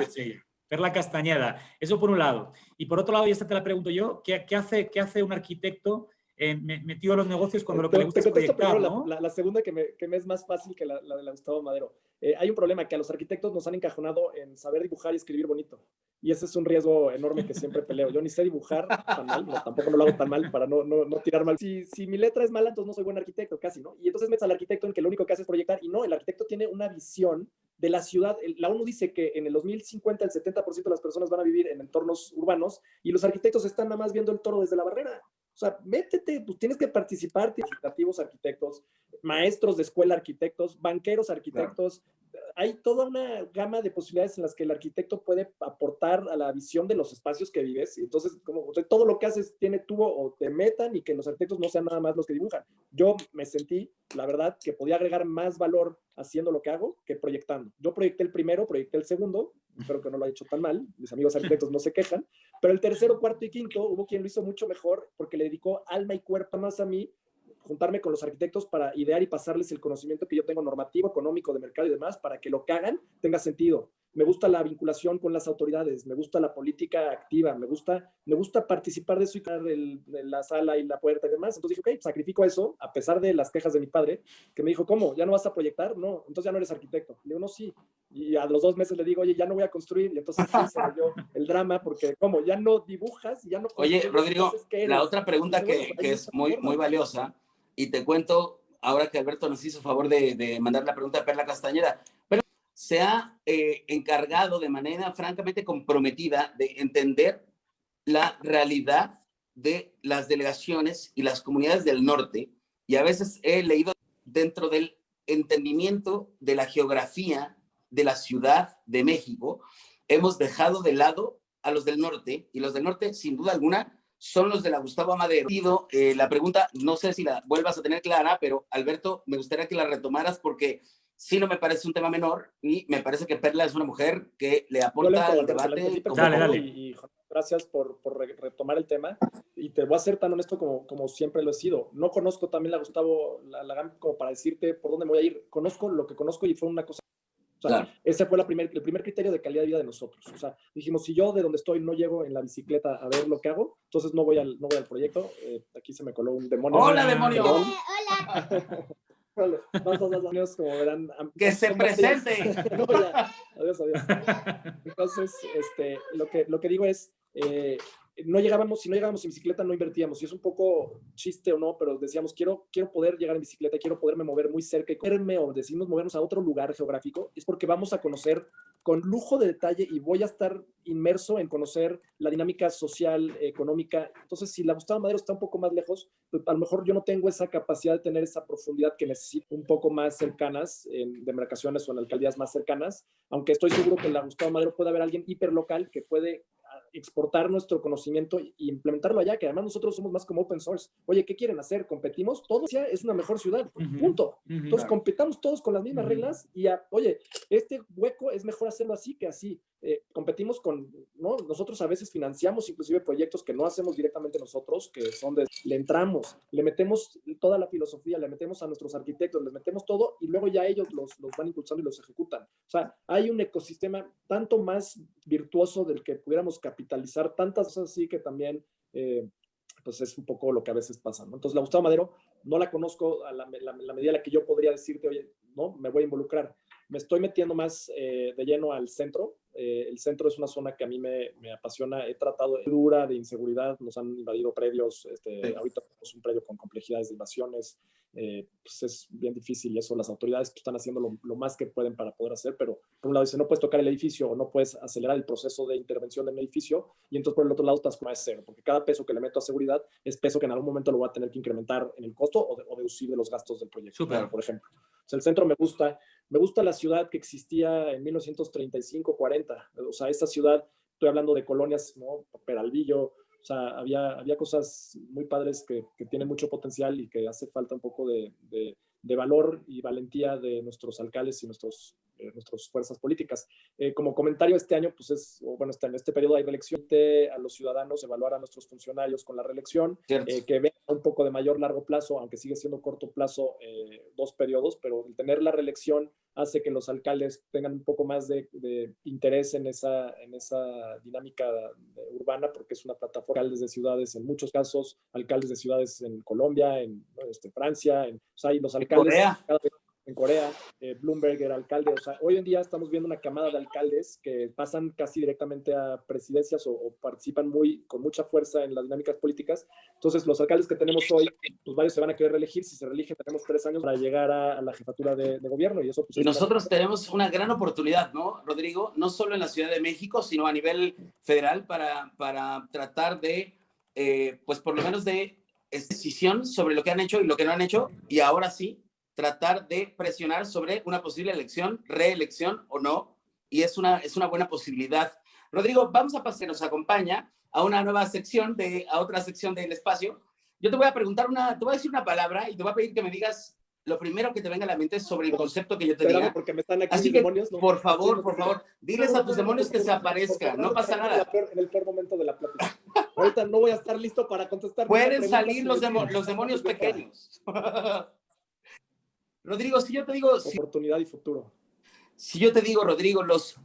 Perla Castañeda. Eso por un lado. Y por otro lado, y esta te la pregunto yo, ¿qué hace un arquitecto metido en los negocios cuando lo que le gusta es proyectar, primero ¿no? la segunda que me es más fácil que la de la Gustavo Madero. Hay un problema que a los arquitectos nos han encajonado en saber dibujar y escribir bonito. Y ese es un riesgo enorme que siempre peleo. Yo ni sé dibujar tan mal, no, tampoco no lo hago tan mal para no tirar mal. Si mi letra es mala, entonces no soy buen arquitecto, casi, ¿no? Y entonces metes al arquitecto en que lo único que hace es proyectar. Y no, el arquitecto tiene una visión de la ciudad. La ONU dice que en el 2050 el 70% de las personas van a vivir en entornos urbanos y los arquitectos están nada más viendo el toro desde la barrera. O sea, métete, pues tienes que participar, legislativos arquitectos, maestros de escuela arquitectos, banqueros arquitectos. Claro. Hay toda una gama de posibilidades en las que el arquitecto puede aportar a la visión de los espacios que vives. Y entonces, como todo lo que haces tiene tubo o te metan y que los arquitectos no sean nada más los que dibujan. Yo me sentí, la verdad, que podía agregar más valor haciendo lo que hago que proyectando. Yo proyecté el primero, proyecté el segundo, espero que no lo haya hecho tan mal, mis amigos arquitectos no se quejan, pero el tercero, cuarto y quinto hubo quien lo hizo mucho mejor porque le dedicó alma y cuerpo más a mí, juntarme con los arquitectos para idear y pasarles el conocimiento que yo tengo normativo, económico, de mercado y demás, para que lo que hagan tenga sentido. Me gusta la vinculación con las autoridades, me gusta la política activa, me gusta participar de eso y de la sala y la puerta y demás. Entonces dije, ok, sacrifico eso, a pesar de las quejas de mi padre, que me dijo, ¿cómo? ¿Ya no vas a proyectar? No, entonces ya no eres arquitecto. Le digo, no, sí. Y a los 2 meses le digo, oye, ya no voy a construir. Y entonces sí se dio el drama, porque ¿cómo? Ya no dibujas, ya no construyes. Oye, Rodrigo, entonces, ¿qué eres? la otra pregunta dice, bueno, que es muy valiosa, y te cuento, ahora que Alberto nos hizo favor de mandar la pregunta de Perla Castañeda, pero se ha encargado de manera francamente comprometida de entender la realidad de las delegaciones y las comunidades del norte, y a veces he leído dentro del entendimiento de la geografía de la Ciudad de México, hemos dejado de lado a los del norte, y los del norte, sin duda alguna, son los de la Gustavo Madero. La pregunta, no sé si la vuelvas a tener clara, pero Alberto, me gustaría que la retomaras porque sí no me parece un tema menor y me parece que Perla es una mujer que le aporta al debate. Dale. Y gracias por retomar el tema. Y te voy a ser tan honesto como siempre lo he sido. No conozco también la Gustavo la como para decirte por dónde me voy a ir. Conozco lo que conozco y fue una cosa. O sea, claro. Ese fue el primer criterio de calidad de vida de nosotros. O sea, dijimos, si yo de donde estoy no llego en la bicicleta a ver lo que hago, entonces no voy al proyecto. Aquí se me coló un demonio. ¡Hola, demonio! ¡Hola! Dos demonios, como verán. ¡Que se presente! No, ya. Adiós. Entonces, lo que digo es, si no llegábamos en bicicleta no invertíamos, y es un poco chiste o no, pero decíamos, quiero poder llegar en bicicleta, quiero poderme mover muy cerca, y decidimos movernos a otro lugar geográfico, es porque vamos a conocer con lujo de detalle y voy a estar inmerso en conocer la dinámica social, económica. Entonces, si la Gustavo Madero está un poco más lejos, pues a lo mejor yo no tengo esa capacidad de tener esa profundidad que necesito, un poco más cercanas, en demarcaciones o en alcaldías más cercanas, aunque estoy seguro que en la Gustavo Madero puede haber alguien hiperlocal que puede exportar nuestro conocimiento e implementarlo allá, que además nosotros somos más como open source. Oye, ¿qué quieren hacer? ¿Competimos? Todos ya es una mejor ciudad, punto. Entonces, competamos todos con las mismas reglas y, oye, este hueco es mejor hacerlo así que así. Competimos ¿no? Nosotros a veces financiamos inclusive proyectos que no hacemos directamente nosotros, que son le entramos, le metemos toda la filosofía, le metemos a nuestros arquitectos, les metemos todo y luego ya ellos los van impulsando y los ejecutan. O sea, hay un ecosistema tanto más virtuoso del que pudiéramos capitalizar tantas cosas así que también pues es un poco lo que a veces pasa, ¿no? Entonces la Gustavo Madero no la conozco a la medida en la que yo podría decirte, oye, no, me voy a involucrar. Me estoy metiendo más de lleno al centro. El centro es una zona que a mí me apasiona. He tratado de dura, de inseguridad. Nos han invadido predios. Ahorita tenemos un predio con complejidades de invasiones. Pues es bien difícil y eso las autoridades están haciendo lo más que pueden para poder hacer, pero por un lado dice no puedes tocar el edificio o no puedes acelerar el proceso de intervención del edificio y entonces por el otro lado estás como es cero, porque cada peso que le meto a seguridad es peso que en algún momento lo voy a tener que incrementar en el costo o deducir de los gastos del proyecto. Super. Por ejemplo. O sea, el centro me gusta la ciudad que existía en 1935-40, o sea, esta ciudad, estoy hablando de colonias, ¿no? Peralvillo, o sea, había cosas muy padres que tienen mucho potencial y que hace falta un poco de valor y valentía de nuestros alcaldes y nuestras fuerzas políticas. Como comentario, este año, pues este periodo hay reelección, a los ciudadanos evaluar a nuestros funcionarios con la reelección, que vean un poco de mayor largo plazo, aunque sigue siendo corto plazo, 2 periodos, pero el tener la reelección hace que los alcaldes tengan un poco más de interés en esa dinámica urbana, porque es una plataforma de alcaldes de ciudades, en muchos casos, alcaldes de ciudades en Colombia, en Francia, o sea, y los alcaldes en Corea, Bloomberg era alcalde. O sea, hoy en día estamos viendo una camada de alcaldes que pasan casi directamente a presidencias o participan con mucha fuerza en las dinámicas políticas. Entonces, los alcaldes que tenemos hoy, pues varios se van a querer reelegir. Si se reeligen, tenemos 3 años para llegar a la jefatura de gobierno. Y eso, pues, y nosotros tenemos una gran oportunidad, ¿no, Rodrigo? No solo en la Ciudad de México, sino a nivel federal para tratar de, pues por lo menos de decisión sobre lo que han hecho y lo que no han hecho, y ahora sí, tratar de presionar sobre una posible elección, reelección o no, y es una buena posibilidad. Rodrigo, vamos a pasar, nos acompaña a una nueva sección, a otra sección del espacio. Yo te voy a preguntar te voy a decir una palabra y te voy a pedir que me digas lo primero que te venga a la mente sobre el concepto que yo te diga. Porque me están aquí así que, demonios, ¿no? por favor, diles a tus demonios que se aparezcan, no pasa nada. En el peor momento de la plática. Ahorita no voy a estar listo para contestar. Pueden salir los demonios pequeños. Rodrigo, si yo te digo... Oportunidad y futuro. Si yo te digo, Rodrigo, los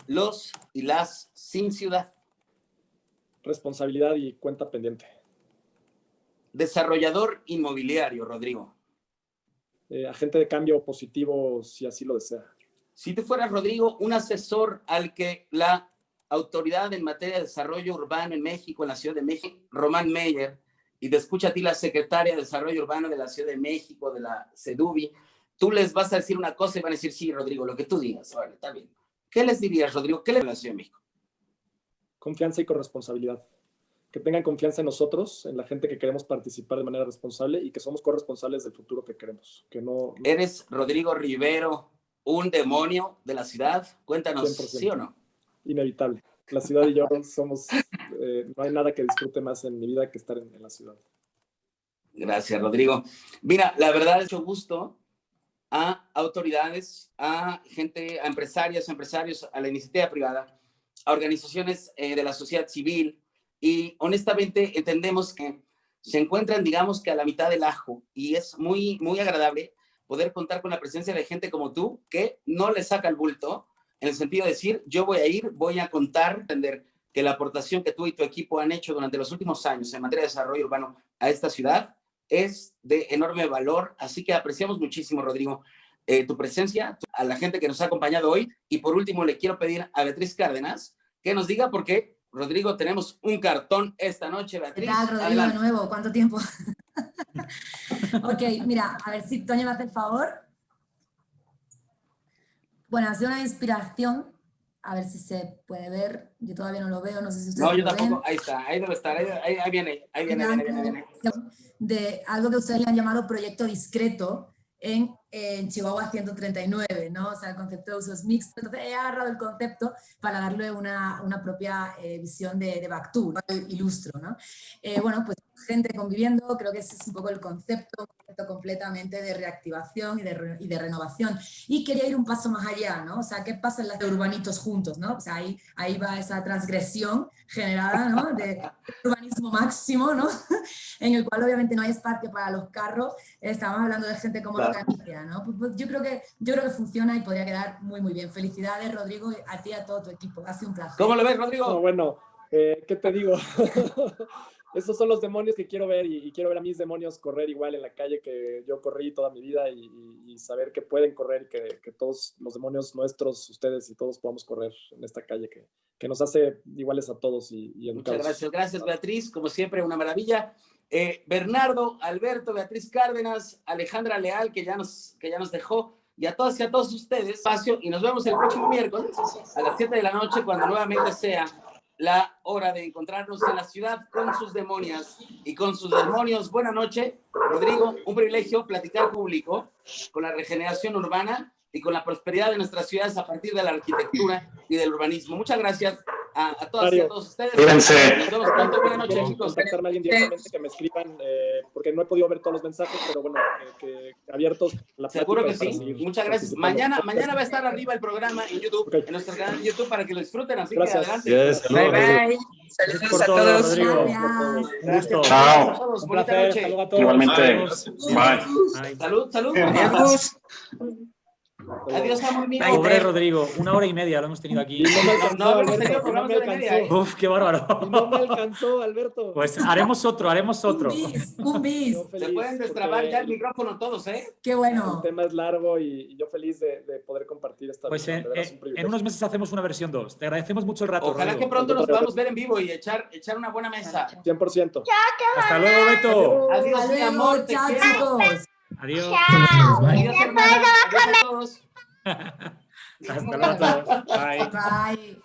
y las sin ciudad. Responsabilidad y cuenta pendiente. Desarrollador inmobiliario, Rodrigo. Agente de cambio positivo, si así lo desea. Si tú fueras, Rodrigo, un asesor al que la autoridad en materia de desarrollo urbano en México, en la Ciudad de México, Román Meyer, y te escucha a ti la secretaria de Desarrollo Urbano de la Ciudad de México, de la CEDUBI, tú les vas a decir una cosa y van a decir, sí, Rodrigo, lo que tú digas. Vale, está bien. ¿Qué les dirías, Rodrigo? ¿Qué le dirías a la Ciudad de México? Confianza y corresponsabilidad. Que tengan confianza en nosotros, en la gente que queremos participar de manera responsable y que somos corresponsables del futuro que queremos. Que no... ¿Eres, Rodrigo Rivero, un demonio de la ciudad? Cuéntanos, 100%. ¿Sí o no? Inevitable. La ciudad y yo somos... no hay nada que disfrute más en mi vida que estar en la ciudad. Gracias, Rodrigo. Mira, la verdad es mucho gusto a autoridades, a gente, a empresarios, a la iniciativa privada, a organizaciones de la sociedad civil, y honestamente entendemos que se encuentran, digamos, que a la mitad del ajo, y es muy, muy agradable poder contar con la presencia de gente como tú, que no le saca el bulto, en el sentido de decir, yo voy a ir, voy a contar, entender que la aportación que tú y tu equipo han hecho durante los últimos años en materia de desarrollo urbano a esta ciudad es de enorme valor, así que apreciamos muchísimo, Rodrigo, tu presencia, a la gente que nos ha acompañado hoy, y por último le quiero pedir a Beatriz Cárdenas que nos diga, porque Rodrigo, tenemos un cartón esta noche, Beatriz. ¿Qué tal, Rodrigo, adelante. De nuevo? ¿Cuánto tiempo? Ok, mira, a ver si Toño me hace el favor. Bueno, ha sido una inspiración, a ver si se puede ver, yo todavía no lo veo, no sé si ustedes lo ven. No, yo tampoco, ahí está, ahí debe estar, ahí viene. De algo que ustedes le han llamado proyecto discreto en Chihuahua 139, ¿no? O sea, el concepto de usos mixtos. Entonces he agarrado el concepto para darle una propia visión de Bactú, ilustro, ¿no? Bueno, pues gente conviviendo, creo que ese es un poco el concepto completamente de reactivación y de renovación. Y quería ir un paso más allá, ¿no? O sea, ¿qué pasa en las de urbanitos juntos, ¿no? O sea, ahí va esa transgresión generada, ¿no? De urbanismo máximo, ¿no? En el cual obviamente no hay espacio para los carros. Estamos hablando de gente como la Canicia, ¿no? Pues yo creo que funciona y podría quedar muy, muy bien. Felicidades, Rodrigo, a ti y a todo tu equipo. Ha sido un placer. ¿Cómo lo ves, Rodrigo? No, bueno, ¿qué te digo? Esos son los demonios que quiero ver, y quiero ver a mis demonios correr igual en la calle que yo corrí toda mi vida, y saber que pueden correr, y que todos los demonios nuestros, ustedes y todos podamos correr en esta calle que nos hace iguales a todos y educados. Muchas gracias Beatriz, como siempre una maravilla. Bernardo, Alberto, Beatriz Cárdenas, Alejandra Leal, que ya nos dejó, y a todas y a todos ustedes, espacio, y nos vemos el próximo miércoles a las 7 de la noche, cuando nuevamente sea la hora de encontrarnos en la ciudad con sus demonias y con sus demonios. Buenas noches, Rodrigo, un privilegio platicar público con la regeneración urbana y con la prosperidad de nuestras ciudades a partir de la arquitectura y del urbanismo. Muchas gracias a todas y a todos ustedes. Cuídense. Nos vemos pronto. Buenas noches, chicos. Contactarme a alguien directamente, que me escriban, porque no he podido ver todos los mensajes, pero bueno, que abiertos la plática. Seguro que sí. Muchas gracias. Mañana va a estar arriba el programa en YouTube, en nuestro canal de YouTube, para que lo disfruten. Así que adelante. Yes, bye, bye. Saludos a todos. Rodrigo. Gracias. Gusto. Chao. Un placer. Saludos a todos. Igualmente. Adiós. Bye. Salud. Adiós. Adiós, amor mío. Pobre Rodrigo, 1 hora y media lo hemos tenido aquí. No me alcanzó, No, hemos Alberto, tenido no programas me de hora y media, alcanzó. Uf, qué bárbaro. Y no me alcanzó, Alberto. Pues haremos otro. Un bis, un bis. Yo feliz, Se pueden destrabar porque ya el micrófono todos, ¿eh? Qué el bueno. tema es largo y yo feliz de poder compartir esta Pues visión, de verdad, es un en privilegio. unos meses hacemos una versión 2. Te agradecemos mucho el rato, Ojalá que Rodrigo. pronto nos podamos ver en vivo y echar una buena mesa. 100%. Hasta luego, Beto. Adiós, Hasta mi luego, amor, te chao, quiero. chicos. Adiós. Adiós, hermana. Adiós a todos. Hasta luego a todos. Bye. Bye.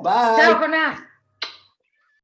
Bye. Chao, Jonás.